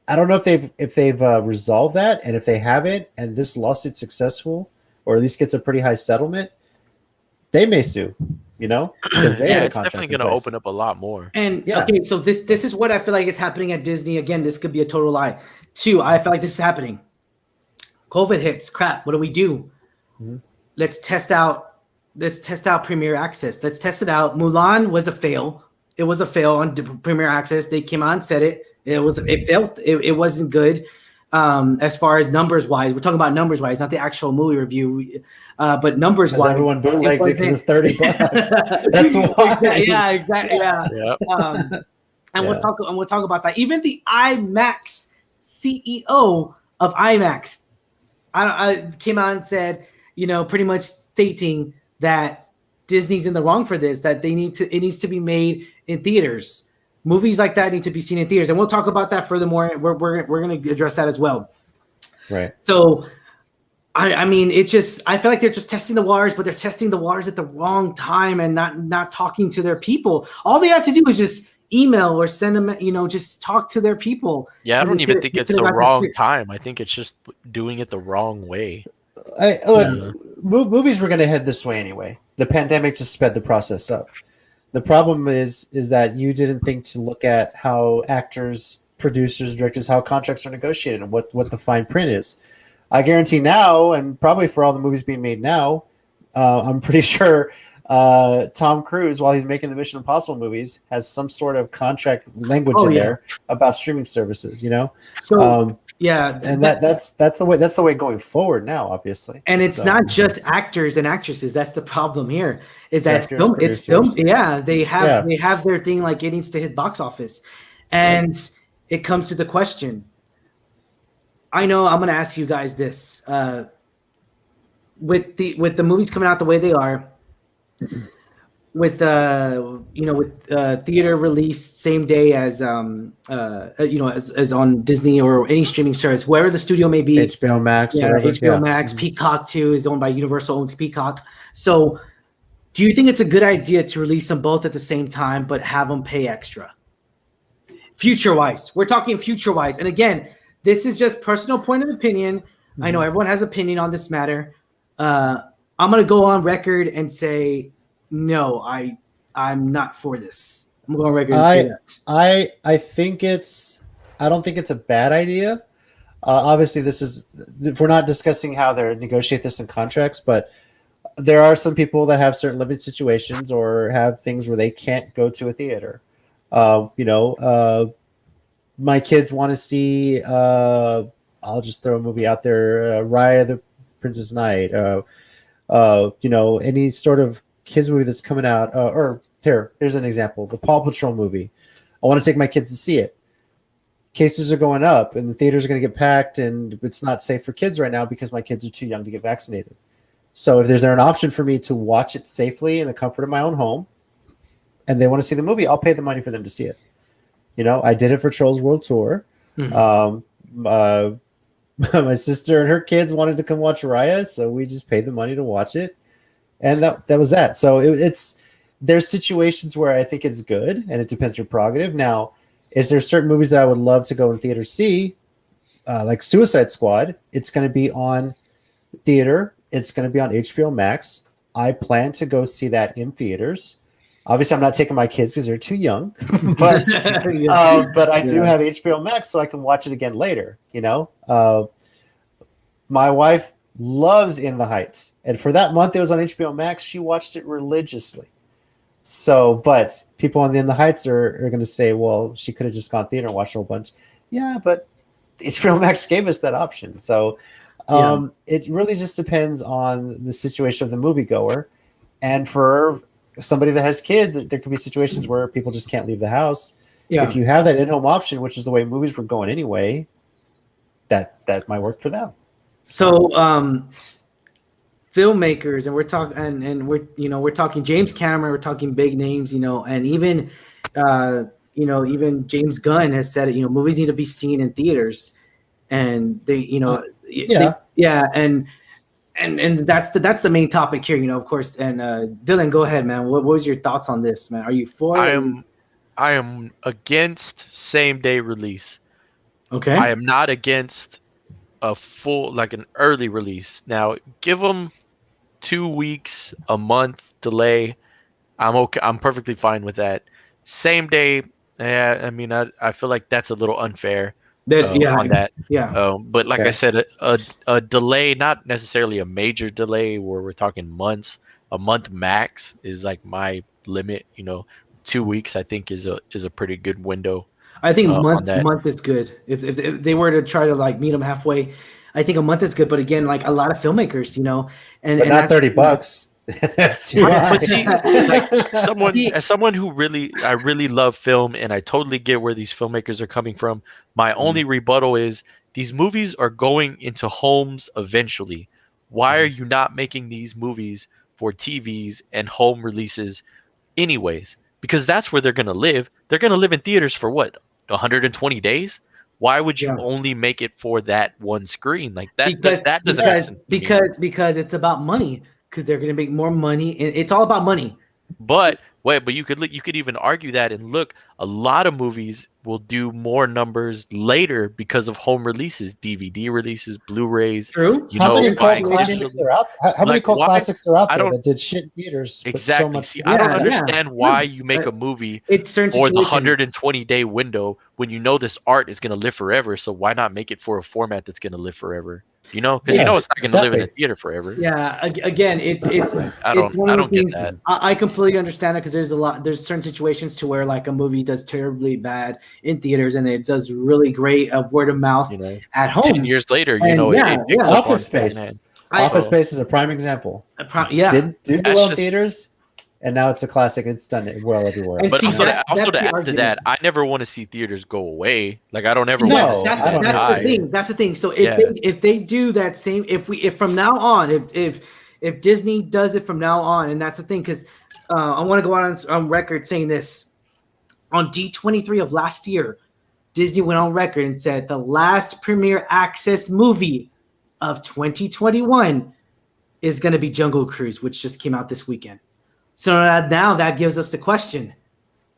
I don't know if they've resolved that, and if they haven't, and this lawsuit's successful, or at least gets a pretty high settlement, they may sue. Because they had a it's contract definitely in going to place. open up a lot more. And okay, so this is what I feel like is happening at Disney. Again, this could be a total lie. 2, I feel like this is happening. COVID hits. Crap. What do we do? Mm-hmm. Let's test out Premier Access. Let's test it out. Mulan was a fail. It was a fail on Premier Access. They came out and said it. It failed. It wasn't good. As far as numbers wise, we're talking about numbers wise, not the actual movie review, but numbers wise. Everyone bootlegged it because of $30. That's why. Yeah, exactly. Yeah. Yep. We'll talk about that. Even the IMAX CEO of IMAX, I came out and said, pretty much stating that Disney's in the wrong for this. That it needs to be made in theaters. Movies like that need to be seen in theaters, and we'll talk about that furthermore. We're going to address that as well. Right. So, I mean, I feel like they're just testing the waters, but they're testing the waters at the wrong time and not talking to their people. All they have to do is just email or send them, just talk to their people. Yeah, I don't even think it's the wrong time. I think it's just doing it the wrong way. Movies were going to head this way anyway. The pandemic just sped the process up. The problem is that you didn't think to look at how actors, producers, directors, how contracts are negotiated and what the fine print is. I guarantee now, and probably for all the movies being made now, I'm pretty sure Tom Cruise, while he's making the Mission Impossible movies, has some sort of contract language there about streaming services. So yeah, and that's the way going forward now, obviously. And it's not just actors and actresses. That's the problem here. Is that it's film? Yeah, they have their thing, like it needs to hit box office, and it comes to the question. I know I'm going to ask you guys this: with the movies coming out the way they are, with theater release same day as as on Disney or any streaming service, wherever the studio may be, HBO Max, HBO Max, Peacock too is owned by Universal, owns Peacock. So, do you think it's a good idea to release them both at the same time, but have them pay extra? Future-wise, we're talking future-wise, and again, this is just personal point of opinion. Mm-hmm. I know everyone has opinion on this matter. I'm going to go on record and say, no, I'm not for this. I'm going on record and say that. I don't think it's a bad idea. Obviously, we're not discussing how they negotiate this in contracts, but there are some people that have certain limited situations or have things where they can't go to a theater. My kids want to see, I'll just throw a movie out there, Raya the Princess Knight, any sort of kids movie that's coming out, here's an example, the Paw Patrol movie. I want to take my kids to see it. Cases are going up and the theaters are going to get packed, and it's not safe for kids right now because my kids are too young to get vaccinated. So if there's an option for me to watch it safely in the comfort of my own home and they want to see the movie, I'll pay the money for them to see it. I did it for Trolls World Tour. Mm-hmm. My sister and her kids wanted to come watch Raya, so we just paid the money to watch it. And that was that. So there's situations where I think it's good, and it depends on your prerogative. Now, is there certain movies that I would love to go in theater see, like Suicide Squad? It's going to be on theater. It's going to be on HBO Max. I plan to go see that in theaters. Obviously, I'm not taking my kids because they're too young, but I do have HBO Max, so I can watch it again later. My wife loves In the Heights, and for that month it was on HBO Max. She watched it religiously. So, but people on the In the Heights are going to say, well, she could have just gone theater and watched a whole bunch. Yeah, but HBO Max gave us that option. So it really just depends on the situation of the moviegoer. And for somebody that has kids, there could be situations where people just can't leave the house. Yeah. If you have that in-home option, which is the way movies were going anyway, that might work for them. So, filmmakers, and we're talking, and we're talking James Cameron, we're talking big names, and even, even James Gunn has said it. Movies need to be seen in theaters, and they, and that's the main topic here, of course. And Dylan, go ahead, man. What was your thoughts on this, man? Are you for it? I am against same day release. Okay. I am not against a full, like an early release. Now, give them 2 weeks, a month delay. I'm okay. I'm perfectly fine with that. Same day. Yeah, I mean, I feel like that's a little unfair on that. Yeah. But like I said, a delay, not necessarily a major delay where we're talking months. A month max is like my limit. 2 weeks I think is a pretty good window. I think month is good. If they were to try to like meet them halfway, I think a month is good. But again, like a lot of filmmakers, and not $30. That's too high. But see, like someone who I really love film, and I totally get where these filmmakers are coming from. My only rebuttal is these movies are going into homes eventually. Why are you not making these movies for TVs and home releases anyways? Because that's where they're going to live. They're going to live in theaters for what, 120 days? Why would you only make it for that one screen? Like that doesn't make sense to me. Because it's about money. Because they're going to make more money. It's all about money. But you could even argue that, and look, a lot of movies will do more numbers later because of home releases, DVD releases, Blu-rays. True. How many cult classics are out? How many cult classics are out there that did shit in theaters? Exactly. So much See, I don't understand why you make a movie for the 120-day window when you know this art is going to live forever. So why not make it for a format that's going to live forever? Because it's not going to live in a theater forever. Yeah. Again, it's I don't get that. I completely understand that, because there's certain situations to where like a movie does terribly bad in theaters and it does really great word of mouth at home. 10 years later, it picks up Office Space. Office Space is a prime example. Did well in theaters, and now it's a classic. It's done well everywhere. But also to add to that, I never want to see theaters go away. Like I don't ever want to. That's the thing. That's the thing. So if they do that same, if from now on, if Disney does it from now on, and that's the thing, because I want to go on record saying this. On D23 of last year, Disney went on record and said the last premiere access movie of 2021 is going to be Jungle Cruise, which just came out this weekend. So now that gives us the question.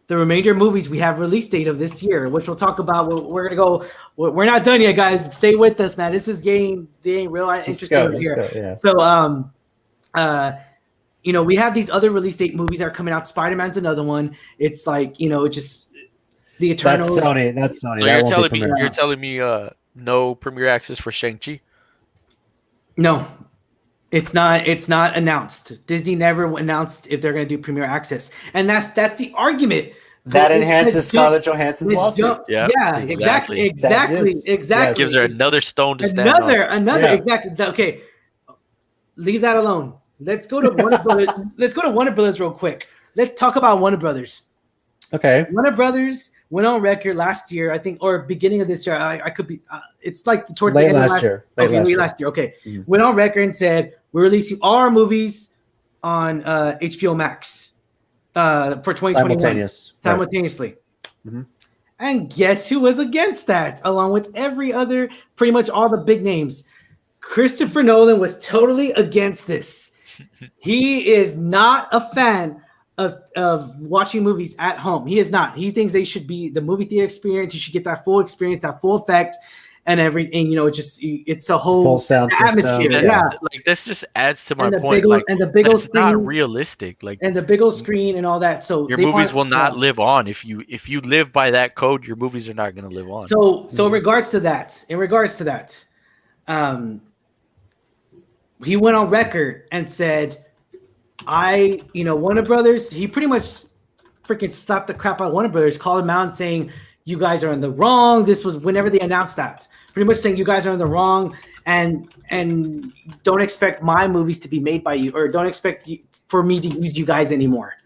The remainder movies we have release date of this year, which we'll talk about. We're going to go. We're not done yet, guys. Stay with us, man. This is getting real interesting here. So, we have these other release date movies that are coming out. Spider-Man's another one. It's like, just the Eternal. That's Sony. So you're telling me no premiere access for Shang-Chi? No, it's not. It's not announced. Disney never announced if they're going to do premiere access, and that's the argument. That enhances Scarlett Johansson's lawsuit. Exactly. Gives her another stone to stand on. Exactly. Okay, leave that alone. Let's go to Warner Brothers. Let's go to Warner Brothers real quick. Let's talk about Warner Brothers. Okay. Warner Brothers went on record last year, I think, or beginning of this year. I could be. It's like towards the end of last year. Late last year. Okay. Mm-hmm. Went on record and said we're releasing all our movies on HBO Max for 2021 simultaneously. Right. Mm-hmm. And guess who was against that? Along with every other, pretty much all the big names, Christopher Nolan was totally against this. He is not a fan of watching movies at home. He is not. He thinks they should be the movie theater experience. You should get that full experience, that full effect, and everything. It's a whole full sound atmosphere. System. Yeah, like this just adds to my point. It's not realistic. Like, and the big old screen and all that. So your movies will not live on if you live by that code. Your movies are not going to live on. So in regards to that, he went on record and said, Warner Brothers, he pretty much freaking slapped the crap out of Warner Brothers, called him out and saying, you guys are in the wrong. This was whenever they announced that. Pretty much saying you guys are in the wrong and don't expect my movies to be made by you, or don't expect for me to use you guys anymore.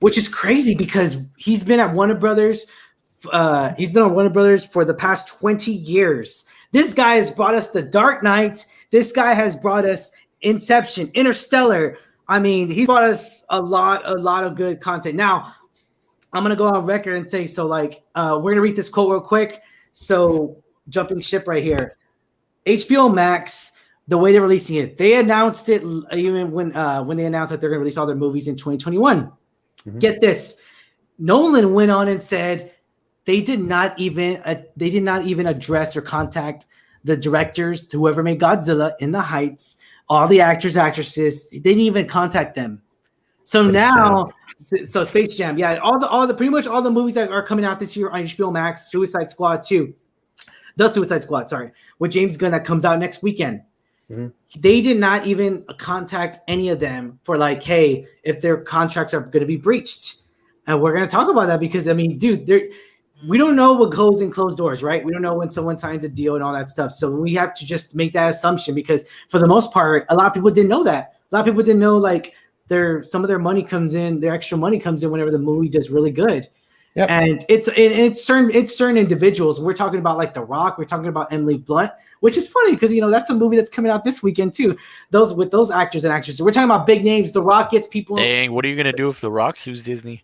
Which is crazy because he's been at Warner Brothers. He's been on Warner Brothers for the past 20 years. This guy has brought us The Dark Knight. This guy has brought us Inception, Interstellar. I mean, he's brought us a lot of good content. Now, I'm gonna go on record and say, we're gonna read this quote real quick. So, jumping ship right here. HBO Max the way they're releasing it. They announced it even when they announced that they're going to release all their movies in 2021. Mm-hmm. Get this. Nolan went on and said they did not even address or contact the directors, whoever made Godzilla, In the Heights, all the actors, actresses. They didn't even contact them. So Space Jam, yeah, all the pretty much all the movies that are coming out this year on HBO Max, Suicide Squad 2, with James Gunn that comes out next weekend. Mm-hmm. They did not even contact any of them for like, hey, if their contracts are going to be breached. And we're going to talk about that because, I mean, dude, we don't know what goes in closed doors, right? We don't know when someone signs a deal and all that stuff. So we have to just make that assumption because for the most part, a lot of people didn't know that. A lot of people didn't know like some of their money comes in, their extra money comes in whenever the movie does really good. Yep. And it's certain individuals. We're talking about like The Rock. We're talking about Emily Blunt, which is funny because that's a movie that's coming out this weekend too. With those actors and actresses. We're talking about big names. The Rock gets people. Dang, what are you gonna do if The Rock sues Disney?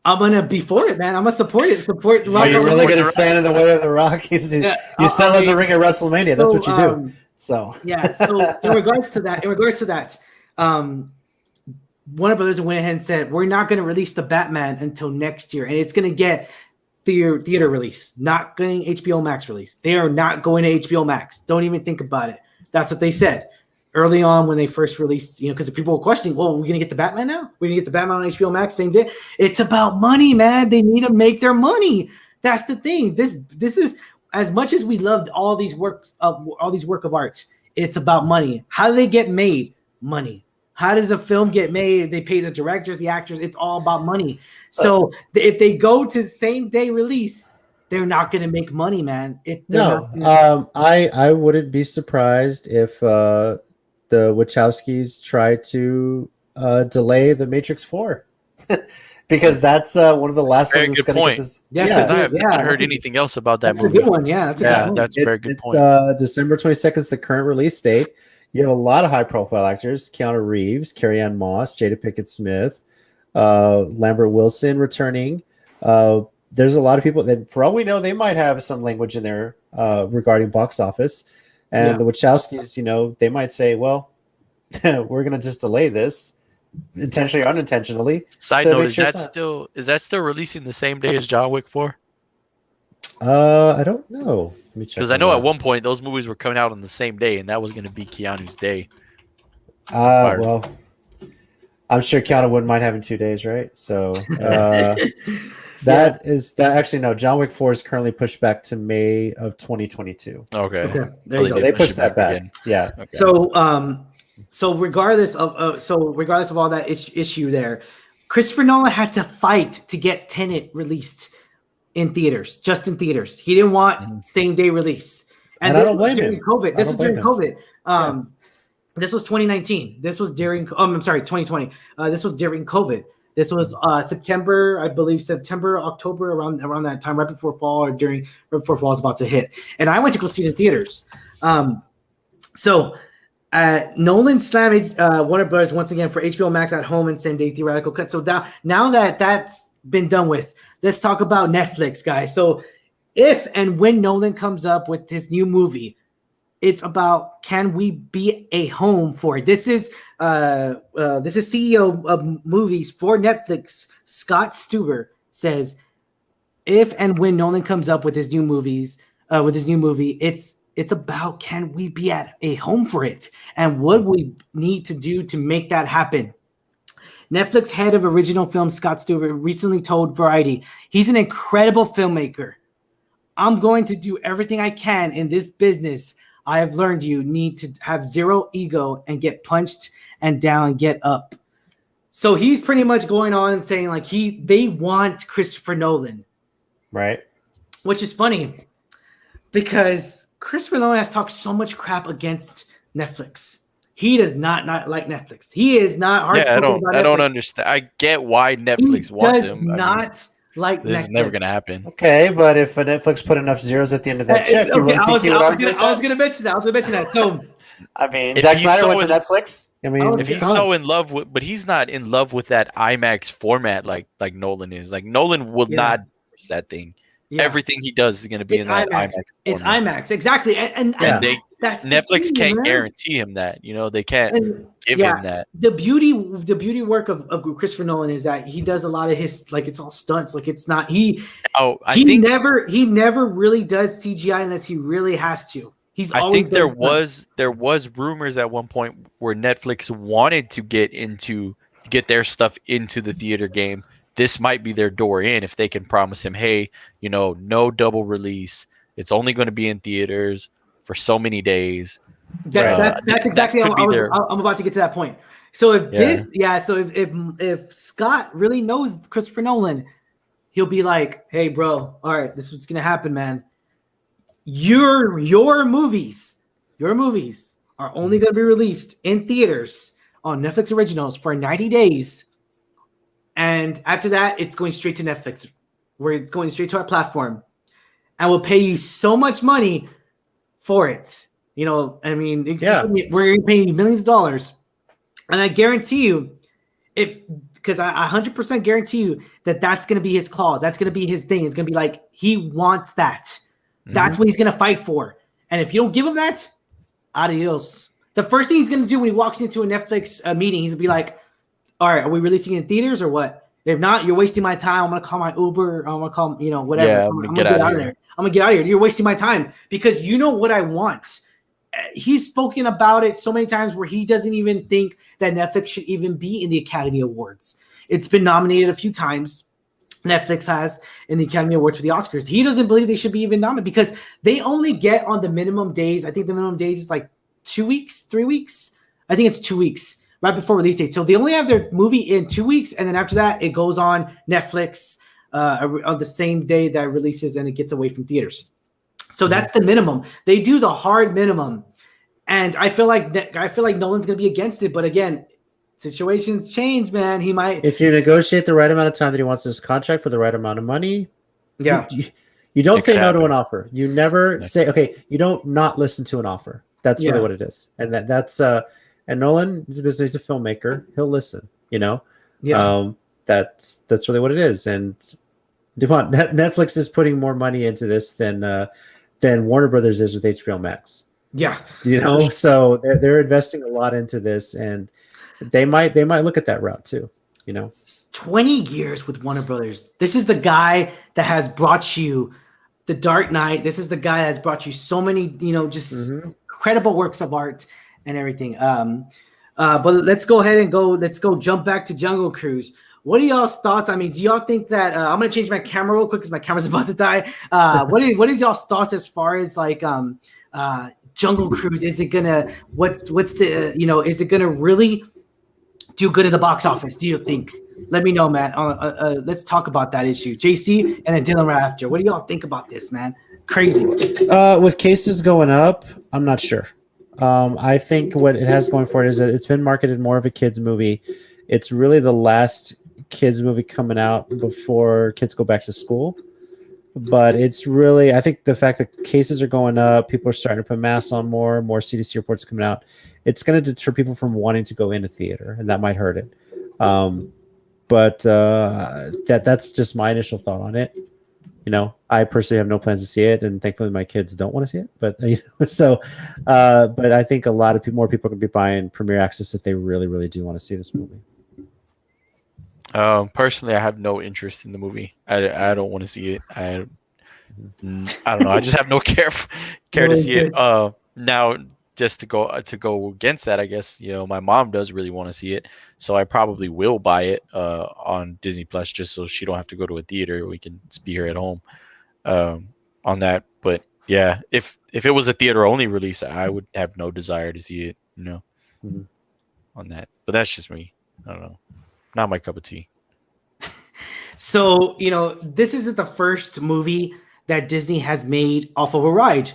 I'm gonna be for it, man. I'm gonna support it. Support The Rock. Are you really gonna stand in the way of The Rock? You sell in the ring at WrestleMania. That's what you do. So yeah. So in regards to that, Warner Brothers went ahead and said we're not going to release the Batman until next year, and it's going to get theater release, not getting HBO Max release. They are not going to HBO Max. Don't even think about it. That's what they said early on when they first released. Because people were questioning, "Well, we're going to get the Batman now? We're going to get the Batman on HBO Max same day?" It's about money, man. They need to make their money. That's the thing. This is as much as we loved all these work of art. It's about money. How do they get made? Money. How does a film get made? They pay the directors, the actors. It's all about money. So if they go to same day release, they're not going to make money, man. I wouldn't be surprised if the Wachowskis try to delay The Matrix 4 because that's one of the last ones that's going to get this. Yeah, because I haven't heard anything else about that movie. That's a good one. Yeah, that's a very good point. December 22nd is the current release date. You have a lot of high-profile actors: Keanu Reeves, Carrie-Anne Moss, Jada Pinkett Smith, Lambert Wilson returning. There's a lot of people that, for all we know, they might have some language in there regarding box office. And the Wachowskis, they might say, "Well, we're going to just delay this, intentionally or unintentionally." Side note: is that still releasing the same day as John Wick 4? I don't know. Because I know at one point those movies were coming out on the same day, and that was going to be Keanu's day. Well, I'm sure Keanu wouldn't mind having 2 days, right? So actually no. John Wick 4 is currently pushed back to May of 2022. Okay. So they pushed that back. Again. Yeah. Okay. So regardless of all that issue there, Christopher Nolan had to fight to get Tenet released. Just in theaters. He didn't want same day release. And I don't blame him. COVID. This was during COVID. This was 2019. This was during 2020. This was during COVID. This was September, I believe September, October, around that time, right before fall right before fall was about to hit. And I went to go see it in theaters. Nolan slammed Warner Brothers once again for HBO Max at home and same day theoretical cut. So now that that's been done with, let's talk about Netflix, guys. So if and when Nolan comes up with his new movie, it's about, can we be a home for it? This is CEO of movies for Netflix, Scott Stuber, says if and when Nolan comes up with his new movie, it's about, can we be at a home for it? And what we need to do to make that happen. Netflix head of original film Scott Stuber recently told Variety, he's an incredible filmmaker. I'm going to do everything I can in this business. I have learned you need to have zero ego and get punched and down, get up. So he's pretty much going on and saying like they want Christopher Nolan. Right. Which is funny because Christopher Nolan has talked so much crap against Netflix. He does not like Netflix. He is not hard. Yeah, I don't understand. I get why Netflix wants him. Like this Netflix. Is never gonna happen. Okay, but if Netflix put enough zeros at the end of that check, I was gonna mention that. So I mean, Zack Snyder went to Netflix. I mean, if he's so in love with, but he's not in love with that IMAX format like Nolan is. Like Nolan will not use that thing. everything he does is going to be in that IMAX. It's IMAX, exactly. And that's Netflix can't guarantee him that. They can't give him that. The beauty work of Christopher Nolan is that he does a lot of his, like, it's all stunts. Like, it's not he never really does CGI unless he really has to. I think there was rumors at one point where Netflix wanted to get their stuff into the theater game. This might be their door in if they can promise him, hey, no double release. It's only going to be in theaters for so many days. That's exactly how I'm about to get to that point. So if Scott really knows Christopher Nolan, he'll be like, hey, bro, all right, this is what's going to happen, man. Your movies are only going to be released in theaters on Netflix Originals for 90 days. And after that, it's going straight to Netflix, where it's going straight to our platform. And we'll pay you so much money for it. We're paying you millions of dollars. And I guarantee you, because I 100% guarantee you that's going to be his clause. That's going to be his thing. It's going to be like, he wants that. That's what he's going to fight for. And if you don't give him that, adios. The first thing he's going to do when he walks into a Netflix meeting, he's going to be like, all right, are we releasing it in theaters or what? If not, you're wasting my time. I'm going to call my Uber. I'm going to call, whatever. Yeah, I'm going to get out of here. I'm going to get out of here. You're wasting my time because you know what I want. He's spoken about it so many times where he doesn't even think that Netflix should even be in the Academy Awards. It's been nominated a few times. Netflix has in the Academy Awards for the Oscars. He doesn't believe they should be even nominated because they only get on the minimum days. I think the minimum days is like 2 weeks, 3 weeks. I think it's 2 weeks right before release date. So they only have their movie in 2 weeks. And then after that, it goes on Netflix on the same day that it releases and it gets away from theaters. So that's the minimum. They do the hard minimum. And I feel like Nolan's going to be against it. But again, situations change, man. He might. If you negotiate the right amount of time that he wants his contract for the right amount of money, you don't say no to an offer. You never say, okay, you don't not listen to an offer. That's really what it is. And that's and Nolan is he's a filmmaker. He'll listen, that's really what it is. And DuPont, Netflix is putting more money into this than Warner Brothers is with HBO Max. Yeah. So they're investing a lot into this, and they might look at that route too. 20 years with Warner Brothers. This is the guy that has brought you The Dark Knight. This is the guy that has brought you so many, just incredible works of art and everything. But let's go ahead and let's go jump back to Jungle Cruise. What are y'all's thoughts? I mean, do y'all think that I'm going to change my camera real quick because my camera's about to die. What is y'all's thoughts as far as like Jungle Cruise? Is it gonna what's the is it gonna really do good in the box office? Do you think? Let me know, Matt. Let's talk about that issue. JC and then Dylan right after. What do y'all think about this, man? Crazy. With cases going up, I'm not sure. I think what it has going for it is that it's been marketed more of a kids movie. It's really the last kids movie coming out before kids go back to school. But it's really, I think the fact that cases are going up, people are starting to put masks on more CDC reports coming out. It's going to deter people from wanting to go into theater, and that might hurt it. But that's just my initial thought on it. I personally have no plans to see it, and thankfully my kids don't want to see it. But but I think a lot of more people are going to be buying Premier Access if they really, really do want to see this movie. Personally, I have no interest in the movie. I don't want to see it. I don't know. I just have no care to see it. Now, just to go against that, I guess my mom does really want to see it, so I probably will buy it on Disney Plus just so she don't have to go to a theater. We can just be here at home on that. But yeah, if it was a theater only release, I would have no desire to see it. On that. But that's just me. I don't know. Not my cup of tea. So, this isn't the first movie that Disney has made off of a ride.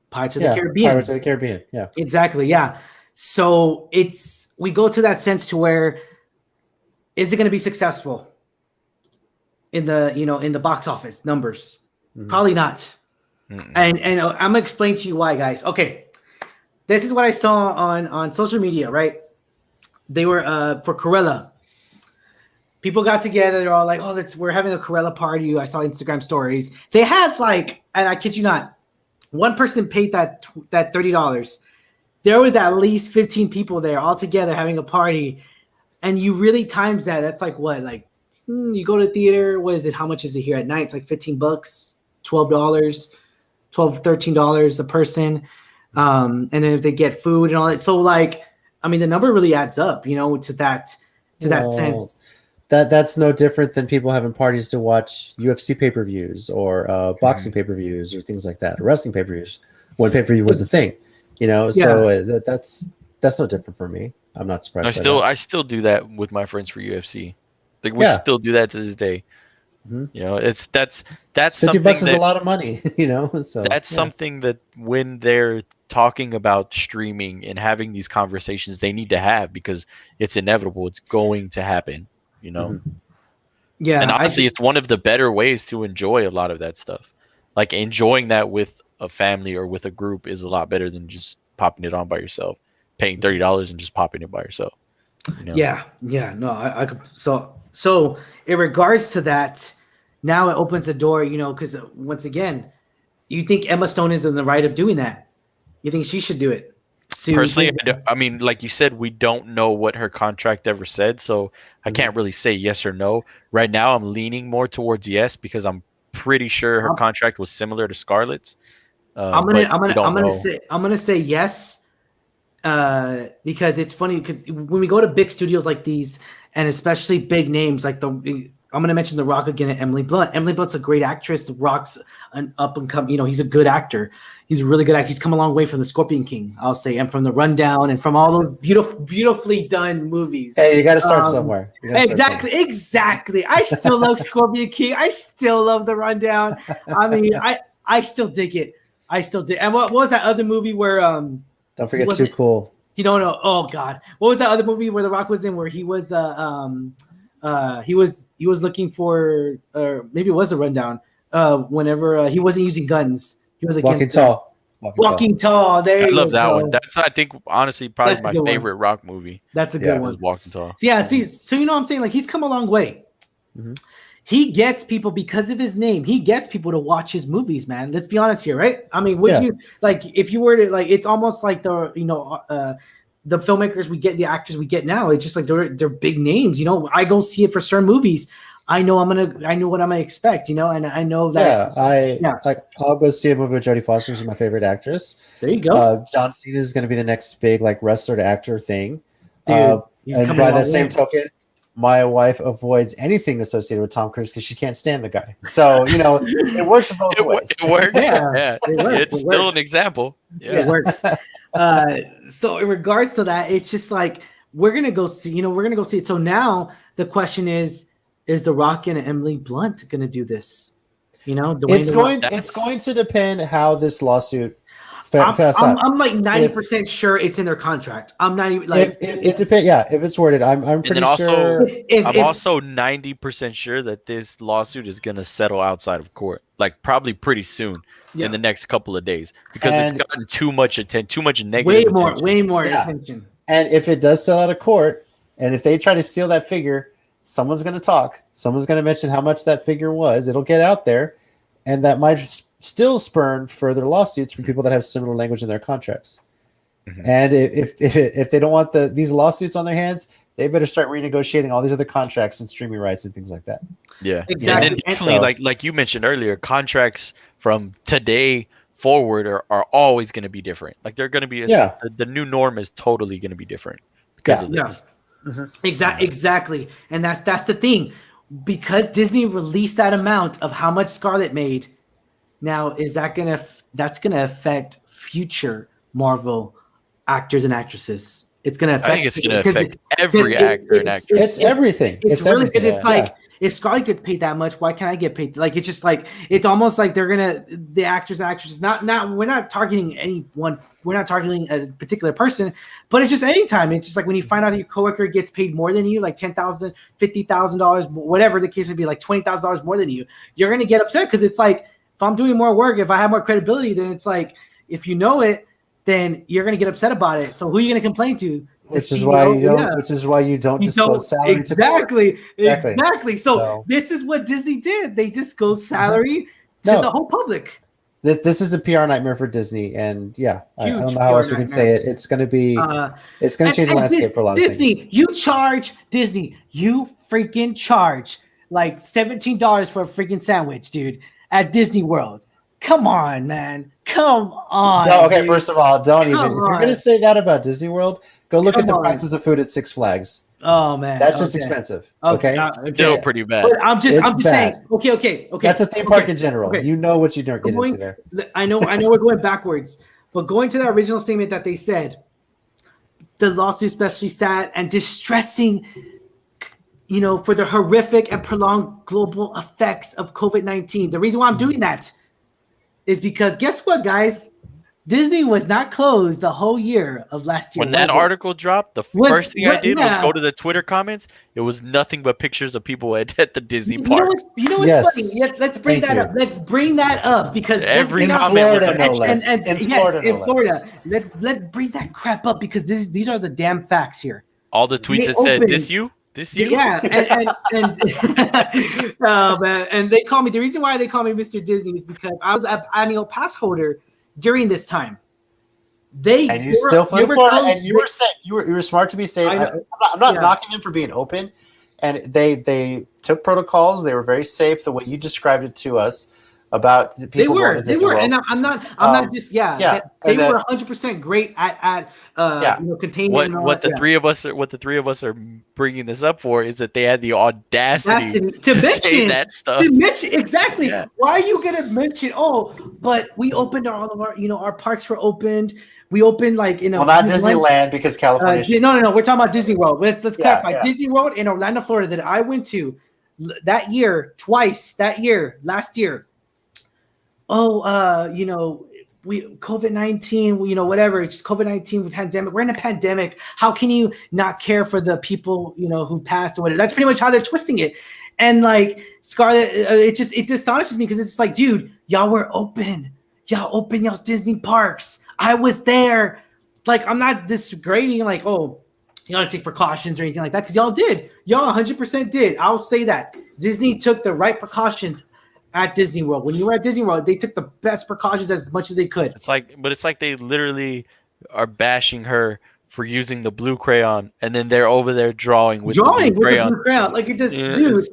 Pirates of the Caribbean. Pirates of the Caribbean, yeah. Exactly, yeah. So we go to that sense to where, is it going to be successful in the box office numbers? Probably not. And I'm going to explain to you why, guys. Okay, this is what I saw on social media, right? They were for Cruella. people got together. They're all like, "Oh, we're having a Corella party." I saw Instagram stories. They had and I kid you not, one person paid that $30. There was at least 15 people there all together having a party, and you really times that. That's like what, you go to the theater. What is it? How much is it here at night? It's like $15, $12, $13 a person. And then if they get food and all that, so the number really adds up, to that sense. That's no different than people having parties to watch UFC pay-per-views or boxing pay-per-views or things like that, or wrestling pay-per-views when pay-per-view was the thing, So that's no different for me. I'm not surprised. I still do that with my friends for UFC. We still do that to this day. Mm-hmm. That's $50 is a lot of money. So that's something that when they're talking about streaming and having these conversations, they need to have, because it's inevitable. It's going to happen. Mm-hmm. Yeah, and honestly, it's one of the better ways to enjoy a lot of that stuff. Like enjoying that with a family or with a group is a lot better than just popping it on by yourself, paying $30 and just popping it by yourself. Yeah. No, I could. So in regards to that, now it opens the door, because once again, you think Emma Stone is in the right of doing that? You think she should do it? Personally, I mean, like you said, we don't know what her contract ever said, so I can't really say yes or no. Right now, I'm leaning more towards yes, because I'm pretty sure her contract was similar to Scarlett's. I'm gonna say yes, because it's funny, because when we go to big studios like these, and especially big names like I'm going to mention The Rock again and Emily Blunt. Emily Blunt's a great actress. The Rock's an up and come. He's a good actor. He's a really good actor. He's come a long way from The Scorpion King, I'll say, and from The Rundown, and from all those beautifully done movies. Hey, you got to start somewhere. Exactly. I still love Scorpion King. I still love The Rundown. I mean, I still dig it. I still dig. And what was that other movie where? Don't forget Too Cool. You don't know. Oh God, what was that other movie where The Rock was in, where he was he was looking for, maybe it was a Rundown. Whenever he wasn't using guns, he was Walking Tall. Walking Tall. There, I love that one. That's, I think, honestly, probably my favorite Rock movie. That's a good one. Walking Tall. So, so you know what I'm saying? Like, he's come a long way. Mm-hmm. He gets people, because of his name, he gets people to watch his movies, man. Let's be honest here, right? I mean, would you, if you were to, it's almost like the filmmakers we get, the actors we get now, it's just like they're big names. I go see it for certain movies. I know what I'm gonna expect, and I know that. I'll go see a movie with Jodie Foster, who's my favorite actress. There you go. John Cena is going to be the next big wrestler to actor thing. Dude, and by that same token, my wife avoids anything associated with Tom Cruise because she can't stand the guy. So it works both ways. It works. Yeah. It's still an example. Yeah. It works. So in regards to that, it's just like we're gonna go see. We're gonna go see it. So now the question is The Rock and Emily Blunt gonna do this? It's going to depend how this lawsuit. I'm like 90% sure it's in their contract. I'm not even like it depends. Yeah, if it's worded, I'm pretty sure. I'm also 90% sure that this lawsuit is gonna settle outside of court, like probably pretty soon in the next couple of days, because it's gotten too much attention, too much negative attention. Way more attention. And if it does sell out of court, and if they try to steal that figure, someone's going to talk. Someone's going to mention how much that figure was. It'll get out there, and that might still spurn further lawsuits from people that have similar language in their contracts. Mm-hmm. And if they don't want these lawsuits on their hands, they better start renegotiating all these other contracts and streaming rights and things like that. Yeah, exactly. And then definitely, like you mentioned earlier, contracts from today forward are always going to be different. Like they're going to be the new norm is totally going to be different because of this. Mm-hmm. Exactly. And that's the thing, because Disney released that amount of how much Scarlett made. Now, that's gonna affect future Marvel actors and actresses? It's gonna affect. I think it's gonna affect every actor and actress. It's everything. It's really good. It's like, if Scarlett gets paid that much, why can't I get paid? Like, it's just like, it's almost like the actors and actresses. We're not targeting anyone. We're not targeting a particular person, but it's just anytime. It's just like when you find out that your coworker gets paid more than you, like $10,000, $50,000, whatever the case would be, like $20,000 more than you, you're gonna get upset, because it's like, if I'm doing more work, if I have more credibility, then it's like, if you know it, then you're gonna get upset about it. So who are you gonna complain to? Which is why you don't disclose salary exactly, to exactly. So this is what Disney did. They disclosed salary to the whole public. This is a PR nightmare for Disney, and I don't know how else we can say it. It's going to be, it's going to change the landscape for a lot of things. You freaking charge like $17 for a freaking sandwich, dude, at Disney World. Come on, man. Come on. Okay, dude. first of all, don't even. If you're going to say that about Disney World, go look at the prices of food at Six Flags. Oh man, that's just expensive. Okay, still pretty bad. But I'm just saying. Okay. That's a theme park in general. Okay. You know what you don't get into there. I know we're going backwards, but going to the original statement that they said, the lawsuit especially sad and distressing, for the horrific and prolonged global effects of COVID-19. The reason why I'm doing that is because guess what, guys? Disney was not closed the whole year of last year. When that article dropped, the first thing I did was go to the Twitter comments. It was nothing but pictures of people at the Disney park. You know what's funny? Yeah, let's bring that up. Let's bring that up because every comment was in Florida. Let's bring that crap up because these are the damn facts here. All the tweets that said this you. Yeah, and oh man, and they call me. The reason why they call me Mr. Disney is because I was an annual pass holder during this time. You still flew to Florida, and you were smart to be safe. I'm not knocking them for being open, and they took protocols. They were very safe. The way you described it to us about the people going to Disney World. And I'm not just they were 100% great at containing. What the three of us are bringing this up for is that they had the audacity to say that stuff. To mention exactly. Yeah. Why are you gonna mention? Oh, but we opened all of our our parks were opened. We opened not Disneyland because California. No. We're talking about Disney World. Let's clarify. Yeah. Disney World in Orlando, Florida, that I went to that year twice. Last year. We COVID-19, whatever. It's just COVID-19 pandemic. We're in a pandemic. How can you not care for the people, who passed or whatever? That's pretty much how they're twisting it. And like Scarlett, it astonishes me because it's like, dude, y'all were open. Y'all open y'all's Disney parks. I was there. Like, I'm not disgrading like, oh, you gotta take precautions or anything like that because y'all did. Y'all 100% did. I'll say that. Disney took the right precautions at Disney World. When you were at Disney World, they took the best precautions as much as they could. It's like they literally are bashing her for using the blue crayon, and then they're over there drawing with the blue crayon. Like it just, dude.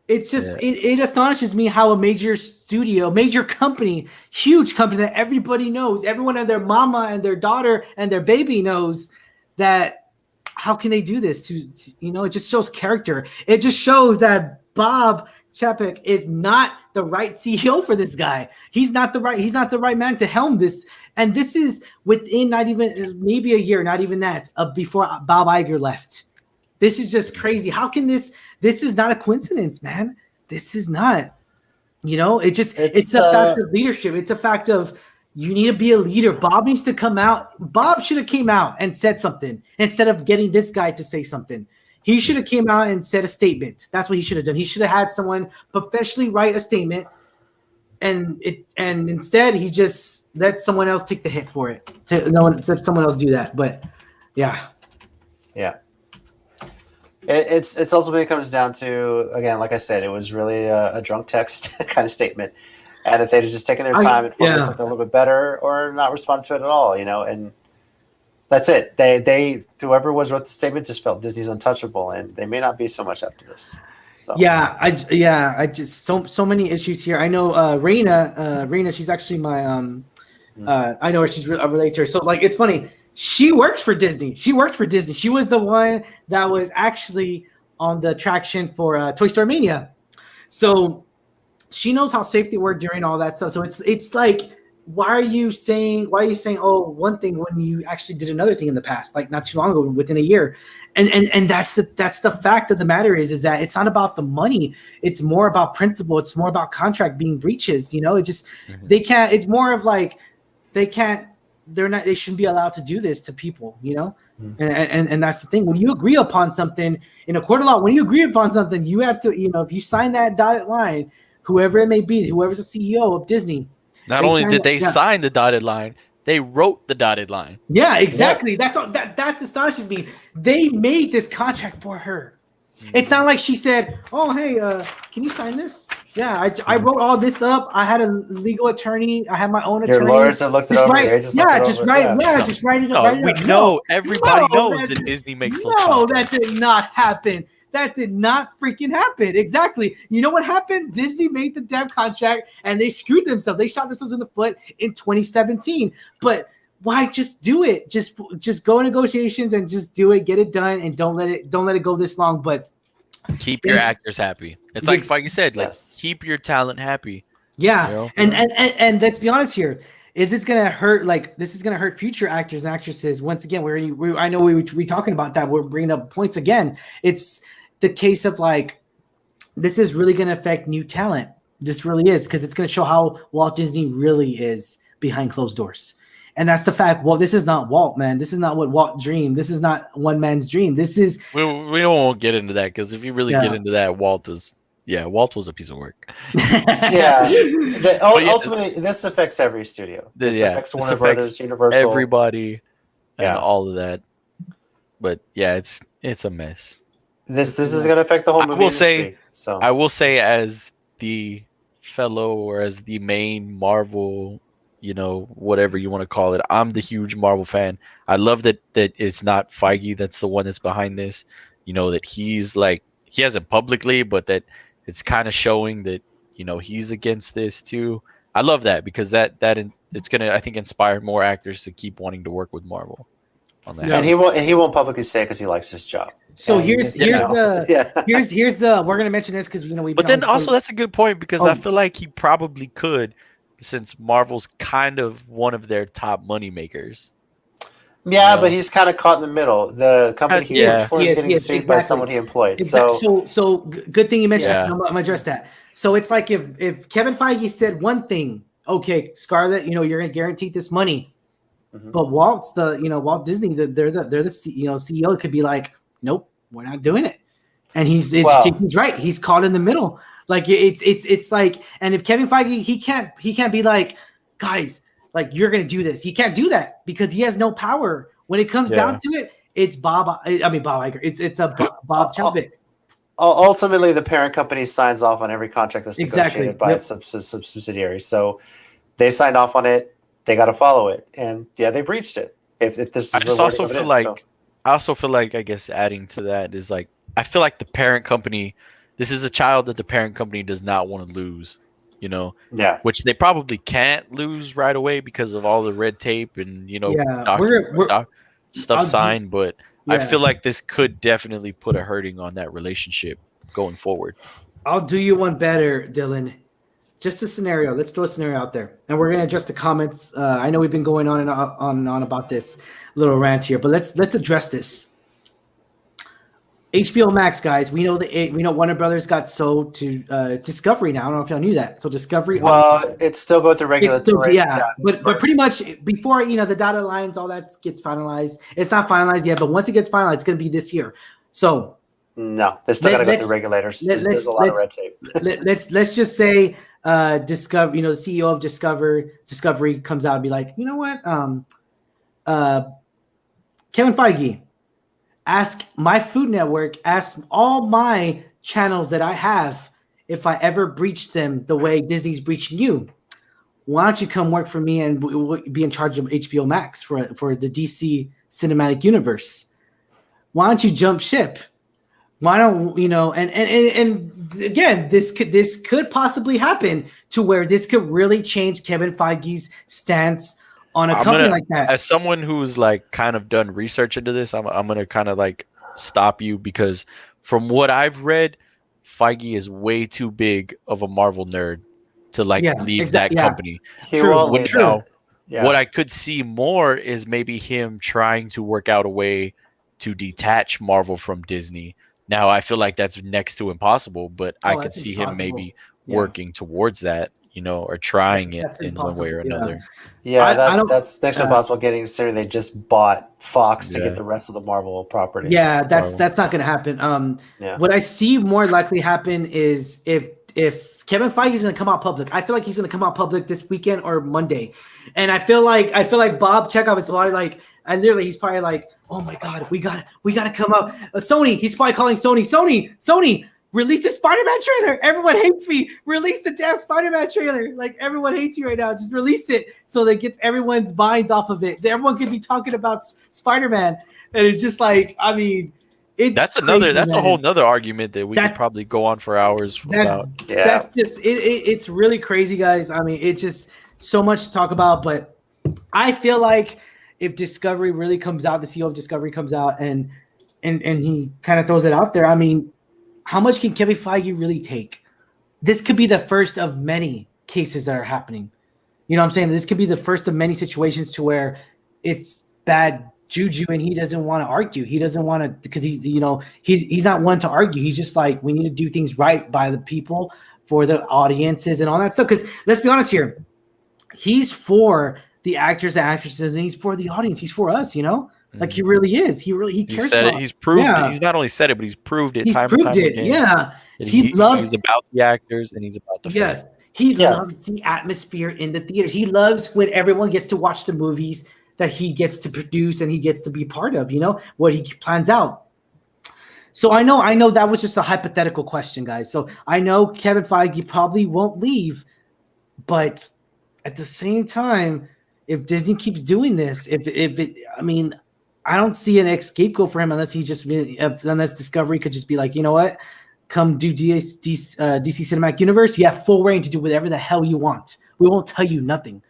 It's just it astonishes me how a major studio, major company, huge company that everybody knows, everyone and their mama and their daughter and their baby knows that. How can they do this? To it just shows character. It just shows that Bob Chapek is not the right CEO for this guy. He's not the right man to helm this. And this is within not even maybe a year, not even that, before Bob Iger left. This is just crazy. How can this is not a coincidence, man. This is not. It's a fact of leadership. It's a fact of you need to be a leader. Bob needs to come out. Bob should have came out and said something instead of getting this guy to say something. He should have came out and said a statement. That's what he should have done. He should have had someone professionally write a statement, and instead he just let someone else take the hit for it. Let someone else do that. But yeah. It's ultimately comes down to, again, like I said, it was really a drunk text kind of statement. And if they'd have just taken their time and formulated something a little bit better, or not responded to it at all, and that's it. They whoever wrote the statement just felt Disney's untouchable, and they may not be so much after this. So I just so many issues here. I know Raina, she's actually my I know her. She's related to her. So like, it's funny. She works for Disney. She was the one that was actually on the attraction for Toy Story Mania. So she knows how safe they were during all that stuff. So it's like, why are you saying one thing when you actually did another thing in the past, like not too long ago, within a year? And that's the fact of the matter is that it's not about the money. It's more about principle. It's more about contract being breaches. It just they can't. It's more of like they shouldn't be allowed to do this to people. And that's the thing. When you agree upon something in a court of law, when you agree upon something, you have to if you sign that dotted line, whoever it may be, whoever's the CEO of Disney. Not only did they sign the dotted line, They wrote the dotted line. Yeah, exactly. That's astonishes me. They made this contract for her. It's not like she said, "Oh, hey, can you sign this?" Yeah, I wrote all this up. I had a legal attorney. I had my own attorney. Your lawyers have looked it over. Just write it up. We know everybody knows that Disney makes those contracts. That did not happen. That did not freaking happen. Exactly. You know what happened? Disney made the damn contract and they screwed themselves. They shot themselves in the foot in 2017. But why just do it? Just go in negotiations and just do it, get it done, and don't let it go this long. But keep your actors happy. It's like Feige said, like keep your talent happy. Yeah, you know? and let's be honest here. Is this gonna hurt? Like this is gonna hurt future actors and actresses. Once again, I know we talking about that. We're bringing up points again. It's the case of like this is really gonna affect new talent. This really is because it's gonna show how Walt Disney really is behind closed doors. And that's the fact. Well, this is not Walt, man. This is not what Walt dreamed. This is not one man's dream. This is. We don't get into that because if you really get into that, Walt was a piece of work. Ultimately, this affects every studio. This affects Warner Brothers, Universal, everybody, and all of that. But yeah, it's a mess. This is going to affect the whole movie industry. I will say, as the fellow or as the main Marvel, whatever you want to call it, I'm the huge Marvel fan. I love that it's not Feige that's the one that's behind this. That he's like, he hasn't publicly, but that it's kind of showing that, he's against this too. I love that because that it's going to, I think, inspire more actors to keep wanting to work with Marvel on that. And he won't publicly say it because he likes his job. So here's the we're gonna mention this because But then also that's a good point because I feel like he probably could, since Marvel's kind of one of their top money makers. Yeah, but he's kind of caught in the middle. The company he works for is getting sued by someone he employed. So good thing you mentioned that. I'm gonna address that. So it's like if Kevin Feige said one thing, okay, Scarlett, you're gonna guarantee this money, but Walt's Walt Disney, they're the CEO. It could be like, nope, we're not doing it, and he's right. He's caught in the middle. Like it's like, and if Kevin Feige, he can't be like, guys, like you're gonna do this. He can't do that because he has no power. When it comes down to it, it's Bob Iger. It's Bob Chapek. Ultimately, the parent company signs off on every contract that's negotiated by its subsidiary. So they signed off on it. They got to follow it, and they breached it. If this is I also feel like, I guess, adding to that is like, I feel like the parent company, this is a child that the parent company does not want to lose, which they probably can't lose right away because of all the red tape and, stuff signed. But I feel like this could definitely put a hurting on that relationship going forward. I'll do you one better, Dylan. Just a scenario. Let's throw a scenario out there, and we're gonna address the comments. I know we've been going on and on about this little rant here, but let's address this. HBO Max, guys. We know Warner Brothers got sold to Discovery now. I don't know if y'all knew that. So Discovery. Well, it's still going through regulatory. But pretty much before the data lines, all that gets finalized. It's not finalized yet, but once it gets finalized, it's gonna be this year. So. No, they still got to go through regulators. There's a lot of red tape. Let's just say. Discover, the CEO of Discovery comes out and be like, you know what, Kevin Feige, ask my Food Network, ask all my channels that I have if I ever breach them the way Disney's breaching you. Why don't you come work for me and be in charge of HBO Max for the DC cinematic universe? Why don't you jump ship? Why don't and again, this could possibly happen to where this could really change Kevin Feige's stance on a company like that. As someone who's like kind of done research into this, I'm gonna kind of like stop you because from what I've read, Feige is way too big of a Marvel nerd to leave that company. What I could see more is maybe him trying to work out a way to detach Marvel from Disney. Now, I feel like that's next to impossible, but I could see him maybe working towards that, or trying it in one way or another. Yeah, that's next to impossible. Considering they just bought Fox to get the rest of the Marvel properties. Yeah, that's not going to happen. What I see more likely happen is if Kevin Feige is going to come out public. I feel like he's going to come out public this weekend or Monday, and I feel like Bob Chekov is probably like, he's probably like, oh my god, we got to come out. Sony, he's probably calling Sony, release the Spider-Man trailer. Everyone hates me. Release the damn Spider-Man trailer. Like, everyone hates you right now. Just release it so that it gets everyone's minds off of it. Everyone could be talking about Spider-Man, and it's just like, I mean. That's a whole nother argument that we could probably go on for hours about. Yeah, that's just it's really crazy, guys. I mean, it's just so much to talk about. But I feel like if Discovery really comes out, the CEO of Discovery comes out and he kind of throws it out there. I mean, how much can Kevin Feige really take? This could be the first of many cases that are happening. You know what I'm saying? This could be the first of many situations to where it's bad juju and he doesn't want to argue. He doesn't want to, because he's not one to argue. He's just like, we need to do things right by the people, for the audiences and all that stuff. Because let's be honest here, he's for the actors and actresses, and he's for the audience. He's for us, like he really is. He cares about it. He's proved it. He's not only said it, but he's proved it time and time again. Yeah. He's about the actors and he's about the fans. He loves the atmosphere in the theaters. He loves when everyone gets to watch the movies that he gets to produce and he gets to be part of, what he plans out. So I know that was just a hypothetical question, guys. So I know Kevin Feige probably won't leave, but at the same time, if Disney keeps doing this, I don't see an scapegoat for him unless Discovery could just be like, you know what, come do DC Cinematic Universe. You have full reign to do whatever the hell you want. We won't tell you nothing.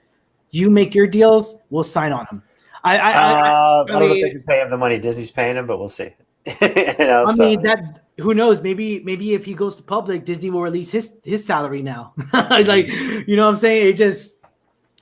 You make your deals, we'll sign on them. I don't know if they can pay him the money Disney's paying him, but we'll see. That who knows? Maybe if he goes to public, Disney will release his salary now. Like, you know what I'm saying?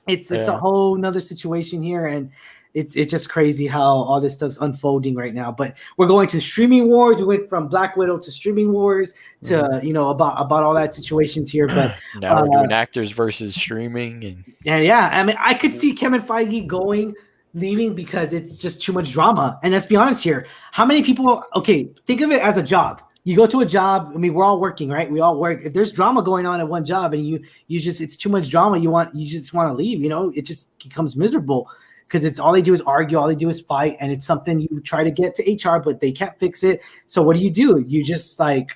It's a whole nother situation here, and it's just crazy how all this stuff's unfolding right now. But we're going to streaming wars. We went from Black Widow to streaming wars to about all that situations here. But now we're doing actors versus streaming, and I could see Kevin Feige leaving because it's just too much drama. And let's be honest here, how many people? Okay, think of it as a job. You go to a job. I mean, we're all working, right? We all work. If there's drama going on at one job, and you just it's too much drama, you just want to leave. It just becomes miserable. Because it's all they do is argue, all they do is fight, and it's something you try to get to HR, but they can't fix it. So what do? You just do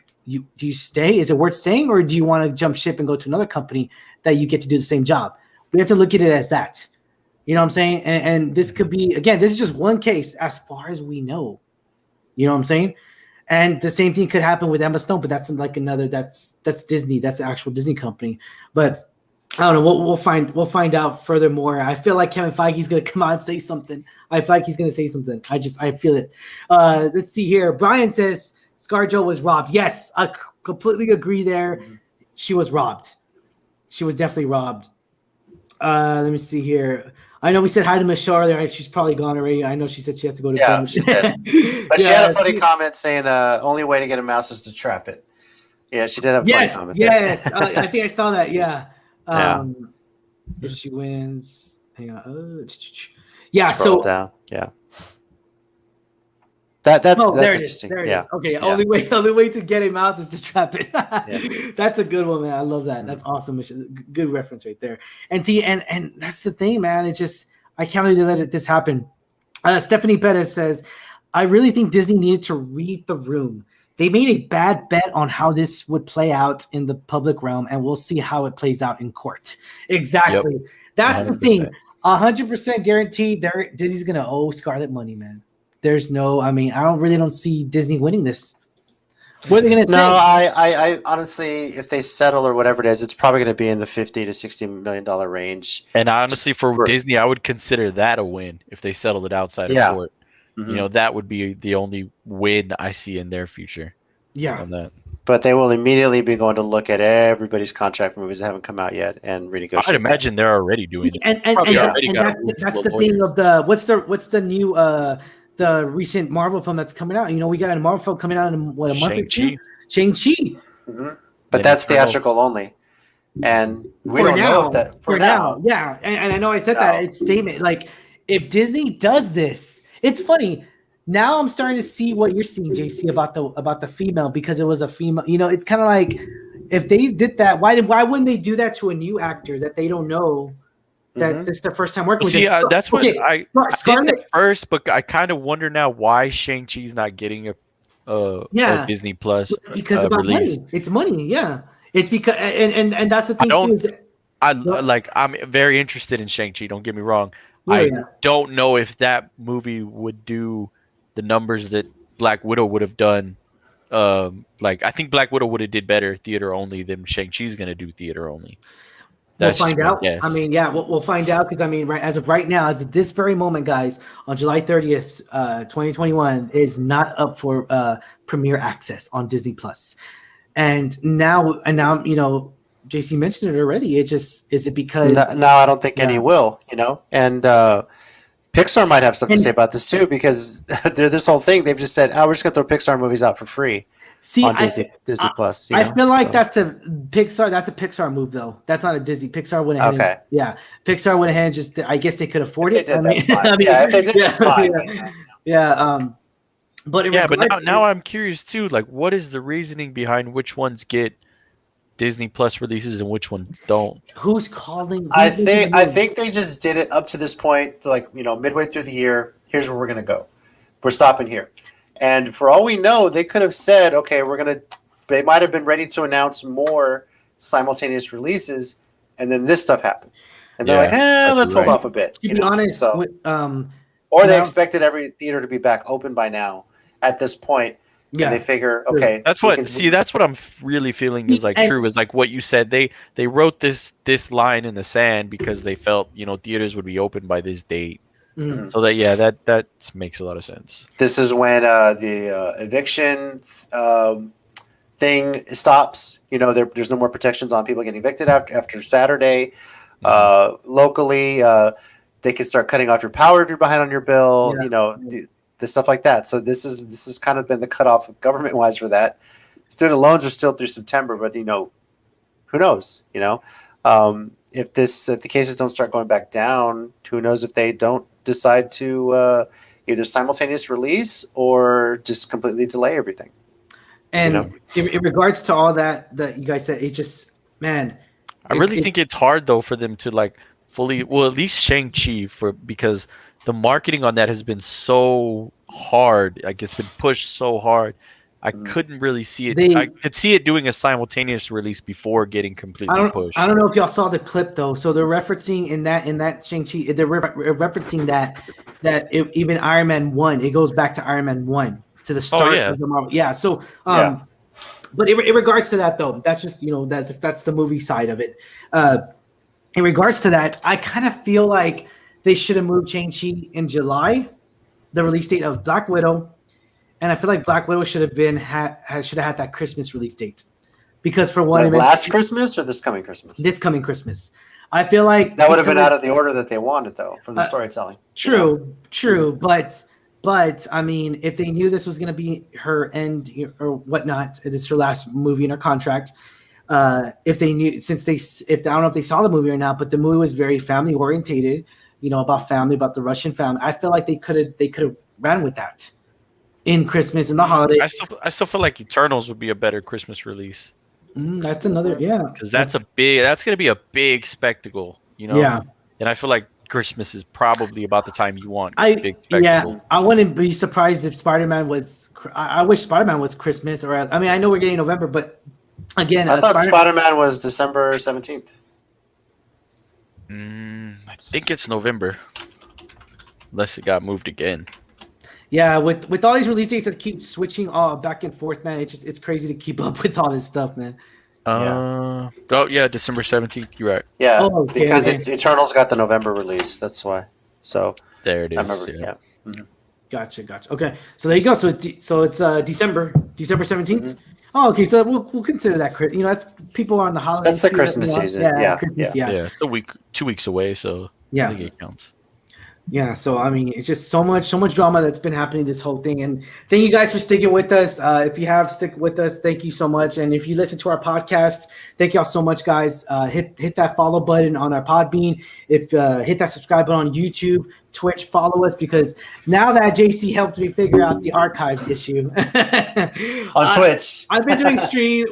you stay? Is it worth staying, or do you want to jump ship and go to another company that you get to do the same job? We have to look at it as that. You know what I'm saying? And this could be, again, this is just one case as far as we know. You know what I'm saying? And the same thing could happen with Emma Stone, but that's like that's Disney. That's the actual Disney company. But I don't know. We'll find out furthermore. I feel like Kevin Feige's gonna come out and say something. I feel like he's gonna say something. I feel it. Let's see here. Brian says ScarJo was robbed. Yes, I completely agree there. Mm-hmm. She was robbed. She was definitely robbed. Let me see here. I know we said hi to Michelle earlier. She's probably gone already. I know she said she had to go to gym. She did. But she had a funny comment saying only way to get a mouse is to trap it. Yeah, she did have a funny comment. Yes, I think I saw that. Yeah. If she wins, hang on. Scroll down. Yeah. That's interesting. There it is. Okay, only way to get a mouse is to trap it. That's a good one, man. I love that. Mm-hmm. That's awesome. Good reference right there. And see, and that's the thing, man. It's just I can't believe they let this happen. Stephanie Perez says, I really think Disney needed to read the room. They made a bad bet on how this would play out in the public realm, and we'll see how it plays out in court. Exactly. Yep. That's 100%. The thing. 100% guaranteed Disney's going to owe Scarlett money, man. There's no, I don't see Disney winning this. What are they going to say? No, I honestly, if they settle or whatever it is, it's probably going to be in the $50 to $60 million range. And honestly, for Disney, I would consider that a win if they settled it outside of court. Mm-hmm. That would be the only win I see in their future. Yeah. On that. But they will immediately be going to look at everybody's contract for movies that haven't come out yet and renegotiate. I'd imagine they're already doing it. And that's the thing of the what's the new the recent Marvel film that's coming out. We got a Marvel film coming out in a month or two. Shang-Chi. Mm-hmm. But that's theatrical only. And we don't know if that for now. Yeah. And I know I said that it's statement. Like if Disney does this, it's funny. Now I'm starting to see what you're seeing, JC, about the female, because it was a female. It's kind of like if they did that, why wouldn't they do that to a new actor that they don't know that this is their first time working with? See, that's what I Scarlett did at first, but I kind of wonder now why Shang-Chi's not getting a Disney Plus because about release. money. It's money. Yeah, it's because and that's the thing. I'm very interested in Shang-Chi. Don't get me wrong. I don't know if that movie would do the numbers that Black Widow would have done. I think Black Widow would have did better theater only than Shang-Chi's going to do theater only. We'll find out. I mean, we'll find out because I mean, as of right now, as of this very moment, guys, on July 30th, 2021, is not up for premiere access on Disney Plus, and now, JC mentioned it already. Is it because now I don't think any will, and Pixar might have something to say about this too, because this whole thing they've just said, we're just gonna throw Pixar movies out for free. On Disney Plus. I feel like that's a Pixar. That's a Pixar move, though. That's not a Disney. Pixar went ahead. Pixar went ahead and just. I guess they could afford it. If they did, that's fine. But now I'm curious too. Like, what is the reasoning behind which ones get Disney Plus releases and which ones don't? Who's calling? I think they just did it up to this point, midway through the year. Here's where we're gonna go. We're stopping here. And for all we know, they could have said, okay, they might have been ready to announce more simultaneous releases, and then this stuff happened. And they're like, let's hold off a bit. To be honest, or they expected every theater to be back open by now at this point. Yeah. And they figure, okay. That's what I'm really feeling is true, is like what you said. They wrote this line in the sand because they felt, theaters would be open by this date. Mm-hmm. So that makes a lot of sense. This is when the eviction thing stops. There's no more protections on people getting evicted after Saturday. Locally, they can start cutting off your power if you're behind on your bill. The stuff like that. So this has kind of been the cutoff government wise for that. Student loans are still through September, but who knows? If the cases don't start going back down, who knows if they don't decide to either simultaneous release or just completely delay everything. And in regards to all that you guys said, it just, man. I really think it's hard though for them to fully, at least Shang-Chi because the marketing on that has been so hard. It's been pushed so hard. I couldn't really see it. I could see it doing a simultaneous release before getting completely pushed. I don't know if y'all saw the clip though. So they're referencing in that Shang-Chi, they're referencing that even Iron Man 1, it goes back to Iron Man 1 to the start of the Marvel. Yeah. So, but in regards to that though, that's just that's the movie side of it. In regards to that, I kind of feel like they should have moved Shang-Chi in July, the release date of Black Widow. And I feel like Black Widow should have had that Christmas release date, because for one, last Christmas or this coming Christmas? This coming Christmas, I feel like that would have been out of the order that they wanted, though, from the storytelling. True, but I mean, if they knew this was going to be her end or whatnot, this is her last movie in her contract. If they knew, I don't know if they saw the movie or not, but the movie was very family orientated, about family, about the Russian family. I feel like they could have ran with that in Christmas and the holidays. I still feel like Eternals would be a better Christmas release. That's another, because that's going to be a big spectacle, Yeah. And I feel like Christmas is probably about the time you want a big spectacle. Yeah, I wouldn't be surprised if Spider-Man was. I wish Spider-Man was Christmas, or I mean, I know we're getting November, but again, I thought Spider-Man was December 17th. I think it's November, unless it got moved again. Yeah, with all these release dates that keep switching back and forth, man, it's crazy to keep up with all this stuff, man. December 17th. You're right. Yeah, because Eternals got the November release. That's why. So there it is. I remember, Mm-hmm. Gotcha. Okay, so there you go. So it's December 17th. Mm-hmm. Oh, okay. So we'll consider that. That's people on the holidays. That's the Christmas season. Yeah. Christmas, yeah. It's 2 weeks away, so I think it counts. Yeah, so I mean, it's just so much drama that's been happening this whole thing, and thank you guys for sticking with us. If you have stick with us, thank you so much. And if you listen to our podcast, thank y'all so much, guys. Hit that follow button on our Podbean. If hit that subscribe button on YouTube, Twitch, follow us because now that JC helped me figure out the archive issue on Twitch, I've been doing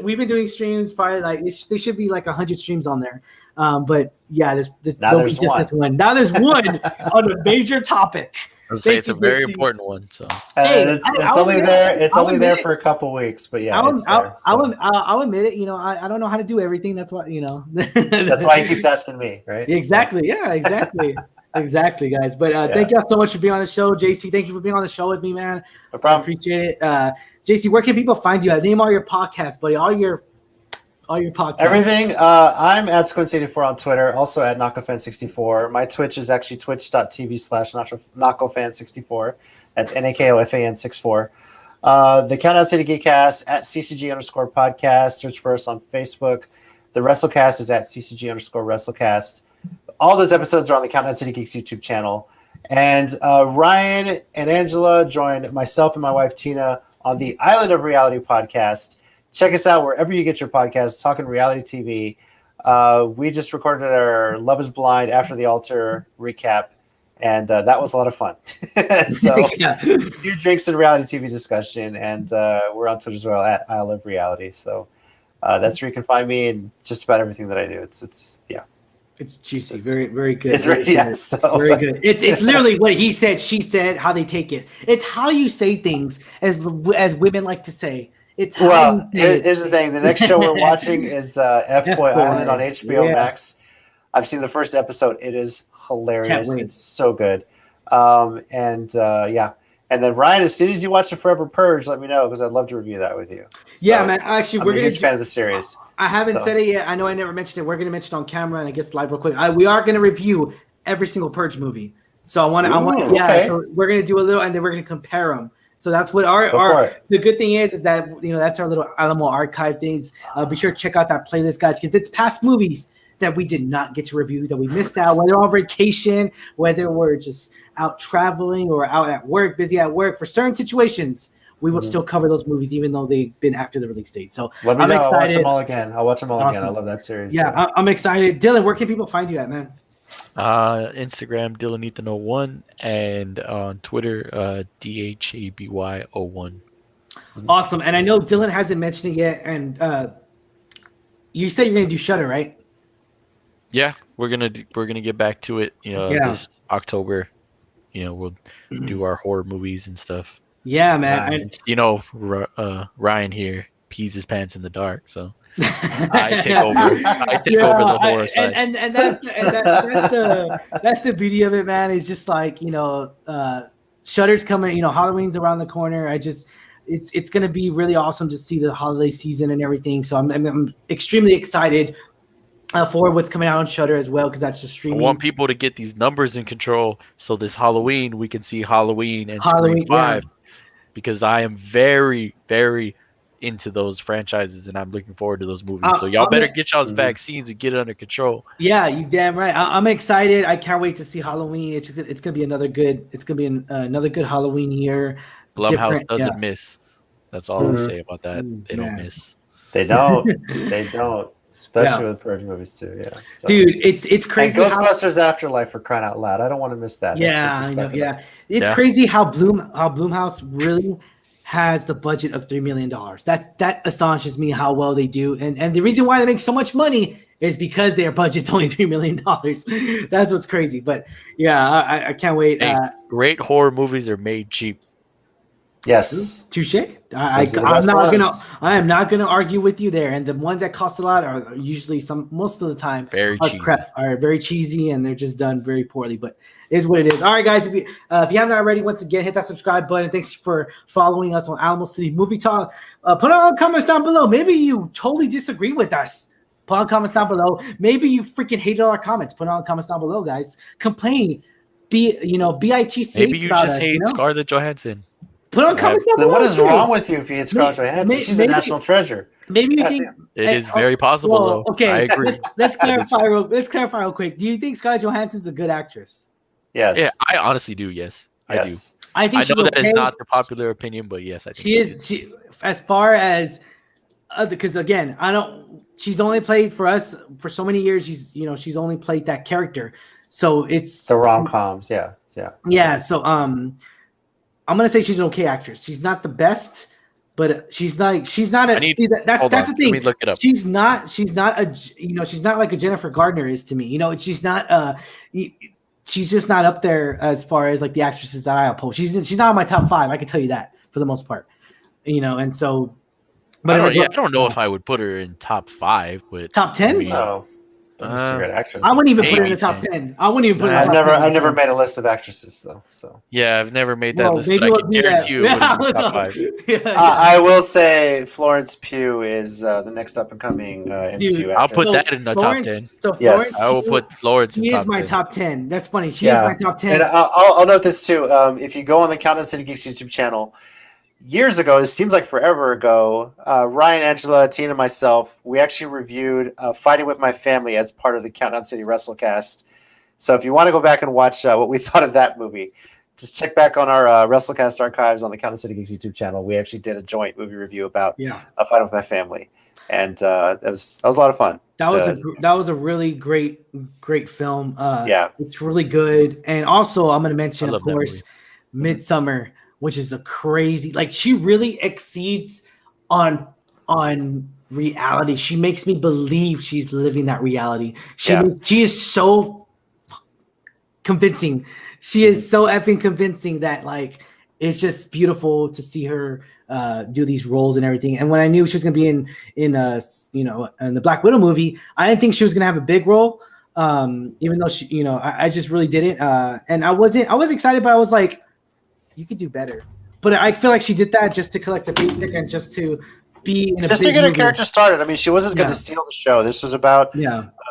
we've been doing streams. Probably like there should be like 100 streams on there. But yeah, there's now there's just one. this one. Now there's one on a major topic. I'll say it's a very important one. So it's only there. It's only there for a couple weeks, but yeah, I'll admit it. You know, I don't know how to do everything. That's why that's why he keeps asking me, right? Exactly. Yeah. Exactly. Exactly, guys. But thank y'all so much for being on the show, JC. Thank you for being on the show with me, man. No problem. I appreciate it. JC, where can people find you? Name all your podcasts, buddy. All your podcasts. Everything. I'm at Squints84 on Twitter, also at NakoFan64. My Twitch is actually twitch.tv/NakoFan64. That's NakoFan64. The Countdown City Geekcast at CCG_podcast. Search for us on Facebook. The WrestleCast is at CCG_WrestleCast. All those episodes are on the Countdown City Geeks YouTube channel. And Ryan and Angela joined myself and my wife Tina on the Island of Reality podcast. Check us out wherever you get your podcasts, talking reality TV. We just recorded our Love is Blind After the Altar recap, and that was a lot of fun. So, few drinks and reality TV discussion, and we're on Twitter as well at I Love Reality. So that's where you can find me and just about everything that I do. It's juicy, very, very good. It's very, very good. It's literally what he said, she said, how they take it. It's how you say things, as women like to say. It's how here's the thing. The next show we're watching is F-Boy Island on HBO Max. I've seen the first episode. It is hilarious. It's so good. And then Ryan, as soon as you watch the Forever Purge, let me know because I'd love to review that with you. So, yeah, man. Actually, we're a huge fan of the series. I haven't said it yet. I know I never mentioned it. We're gonna mention it on camera and I guess live real quick. We are gonna review every single Purge movie. So I want. So we're gonna do a little, and then we're gonna compare them. So that's what the good thing is that that's our little Alamo archive things. Be sure to check out that playlist, guys, because it's past movies that we did not get to review, that we missed out, whether on vacation, whether we're just out traveling or out at work, busy at work. For certain situations, we will still cover those movies, even though they've been after the release date. So let me know. Excited. I'll watch them all again. Again. I love that series. Yeah, so. I'm excited. Dylan, where can people find you at, man? Instagram DylanEthan01 and on Twitter DHABY01. Awesome. And I know Dylan hasn't mentioned it yet, and you said you're gonna do Shudder, right? Yeah, we're gonna get back to it. This October. We'll do our horror movies and stuff. Yeah, man. Ryan here pees his pants in the dark, so. I take over the horror side, and that's the beauty of it, man. It's just like Shudder's coming. Halloween's around the corner. It's gonna be really awesome to see the holiday season and everything. So I'm extremely excited for what's coming out on Shudder as well, because that's just streaming. I want people to get these numbers in control, so this Halloween we can see Halloween and Scream 5, because I am very, very into those franchises and I'm looking forward to those movies. So y'all better get y'all's vaccines and get it under control. Yeah, you damn right. I'm excited. I can't wait to see Halloween. It's gonna be another good. It's gonna be another good Halloween year. Blumhouse doesn't miss. That's all I'll say about that. They don't miss. They don't. They don't. Especially with Purge movies too. Yeah. So. Dude, it's crazy. And Ghostbusters Afterlife, for crying out loud. I don't want to miss that. Yeah, I know. Yeah, it's crazy how Blumhouse really has the budget of $3 million. That astonishes me how well they do. And the reason why they make so much money is because their budget's only $3 million. That's what's crazy. But yeah, I can't wait. Hey, great horror movies are made cheap. Yes. Touche. I am not gonna argue with you there. And the ones that cost a lot are usually most of the time are very cheesy, and they're just done very poorly. But it is what it is. All right, guys. If you haven't already, once again, hit that subscribe button. Thanks for following us on Alamo City Movie Talk. Put on comments down below. Maybe you totally disagree with us. Put on comments down below. Maybe you freaking hated our comments. Put on comments down below, guys. Complain. BITC. Maybe you just hate Scarlett Johansson. Put on comments down below. What is wrong with you if you hate Scarlett Johansson? She's a national treasure. Maybe you think it is very possible, though. Okay, I agree. Let's clarify real quick. Do you think Scarlett Johansson's a good actress? Yes. Yeah, I honestly do. Yes, I do. I think I know she's that is okay. not the popular opinion, but yes, I think She is. She, as far as because again, I don't. She's only played for us for so many years. She's only played that character. So it's The rom-coms. Yeah. Yeah. So I'm gonna say she's an okay actress. She's not the best, but she's not a. That's the thing. Let me look it up. She's not a. She's not like a Jennifer Gardner is to me. She's not. She's just not up there as far as like the actresses that I uphold. She's not in my top 5. I can tell you that for the most part. And so. But I don't know if I would put her in top 5, but top 10. I mean, No. She's a great actress. I wouldn't even put her in the top 10. I wouldn't even put her in the top 10. I've never made a list of actresses though. So yeah, I've never made that list, but I can guarantee you it would be top 5. I will say Florence Pugh is the next up and coming MCU actress. I'll put that in the top 10. So Florence, I will put Florence in she top is my 10. top 10. That's funny. She is my top 10. And I'll note this too. If you go on the Countdown City Geeks YouTube channel, years ago, it seems like forever ago, Ryan, Angela, Tina, and myself, we actually reviewed Fighting With My Family as part of the Countdown City WrestleCast. So if you want to go back and watch what we thought of that movie, just check back on our WrestleCast archives on the Countdown City Geeks YouTube channel. We actually did a joint movie review about Fighting With My Family. And that was a lot of fun. That was a really great film. Yeah. It's really good. And also, I'm going to mention, of course, Midsummer, which is a crazy, like she really exceeds on reality. She makes me believe she's living that reality. She is so convincing. She is so effing convincing that like it's just beautiful to see her do these roles and everything. And when I knew she was gonna be in the Black Widow movie, I didn't think she was gonna have a big role. Even though she, I just really didn't. And I was excited, but I was like, you could do better. But I feel like she did that just to collect a paycheck and just to be in just to get her character started. I mean, she wasn't going to steal the show. This was about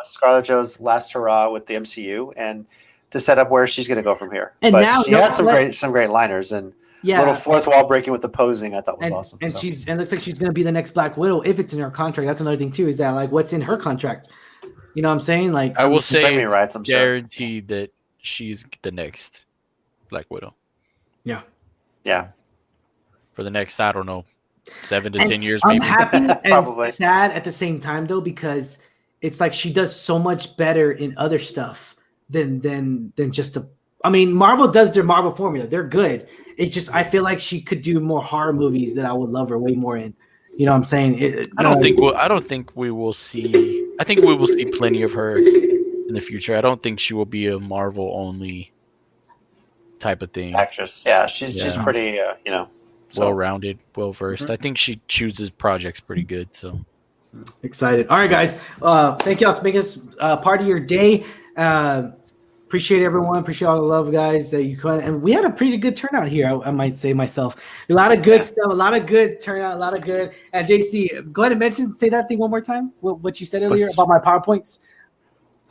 Scarlett Jo's last hurrah with the MCU and to set up where she's going to go from here. And but now, she had some great liners and little fourth wall breaking with the posing. I thought was awesome. And it looks like she's going to be the next Black Widow if it's in her contract. That's another thing too. Is that like what's in her contract? You know what I'm saying? Like I will say, guaranteed that she's the next Black Widow. Yeah. For the next, I don't know, 7 to 10 years, I'm maybe. happy and sad at the same time, though, because it's like she does so much better in other stuff than just I mean, Marvel does their Marvel formula. They're good. It's just I feel like she could do more horror movies that I would love her way more in. You know what I'm saying? I don't think we will see. I think we will see plenty of her in the future. I don't think she will be a Marvel only type of thing. Actress, yeah, she's pretty, well-rounded, well-versed. I think she chooses projects pretty good. So excited! All right, guys, thank y'all for making us part of your day. Appreciate everyone. Appreciate all the love, guys, that you could. And we had a pretty good turnout here. I might say myself, a lot of good stuff, a lot of good turnout, a lot of good. And JC, go ahead and say that thing one more time. What you said earlier about my PowerPoints.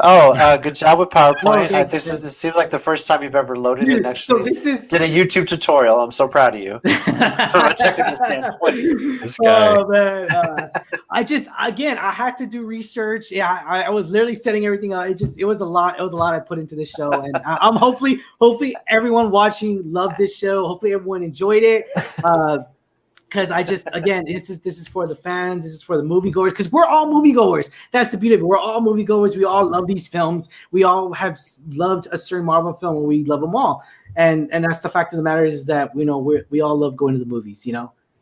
Oh, good job with PowerPoint. This seems like the first time you've ever loaded it and actually did a YouTube tutorial. I'm so proud of you from a technical standpoint. This guy. Oh man, I had to do research. Yeah, I was literally setting everything up. It was a lot. It was a lot I put into this show, and I'm hopefully everyone watching loved this show. Hopefully everyone enjoyed it. Because this is for the fans, this is for the moviegoers, because we're all moviegoers. That's the beauty of it. We're all moviegoers. We all love these films. We all have loved a certain Marvel film, and we love them all. And that's the fact of the matter is that we all love going to the movies.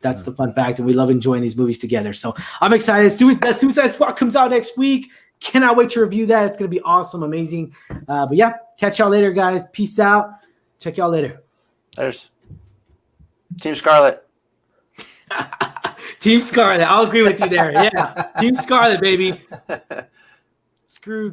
That's the fun fact, and we love enjoying these movies together. So I'm excited. Suicide Squad comes out next week. Cannot wait to review that. It's gonna be awesome, amazing. But yeah, catch y'all later, guys. Peace out. Check y'all later. There's Team Scarlett. Team Scarlet. I'll agree with you there. Yeah. Team Scarlet, baby. Screw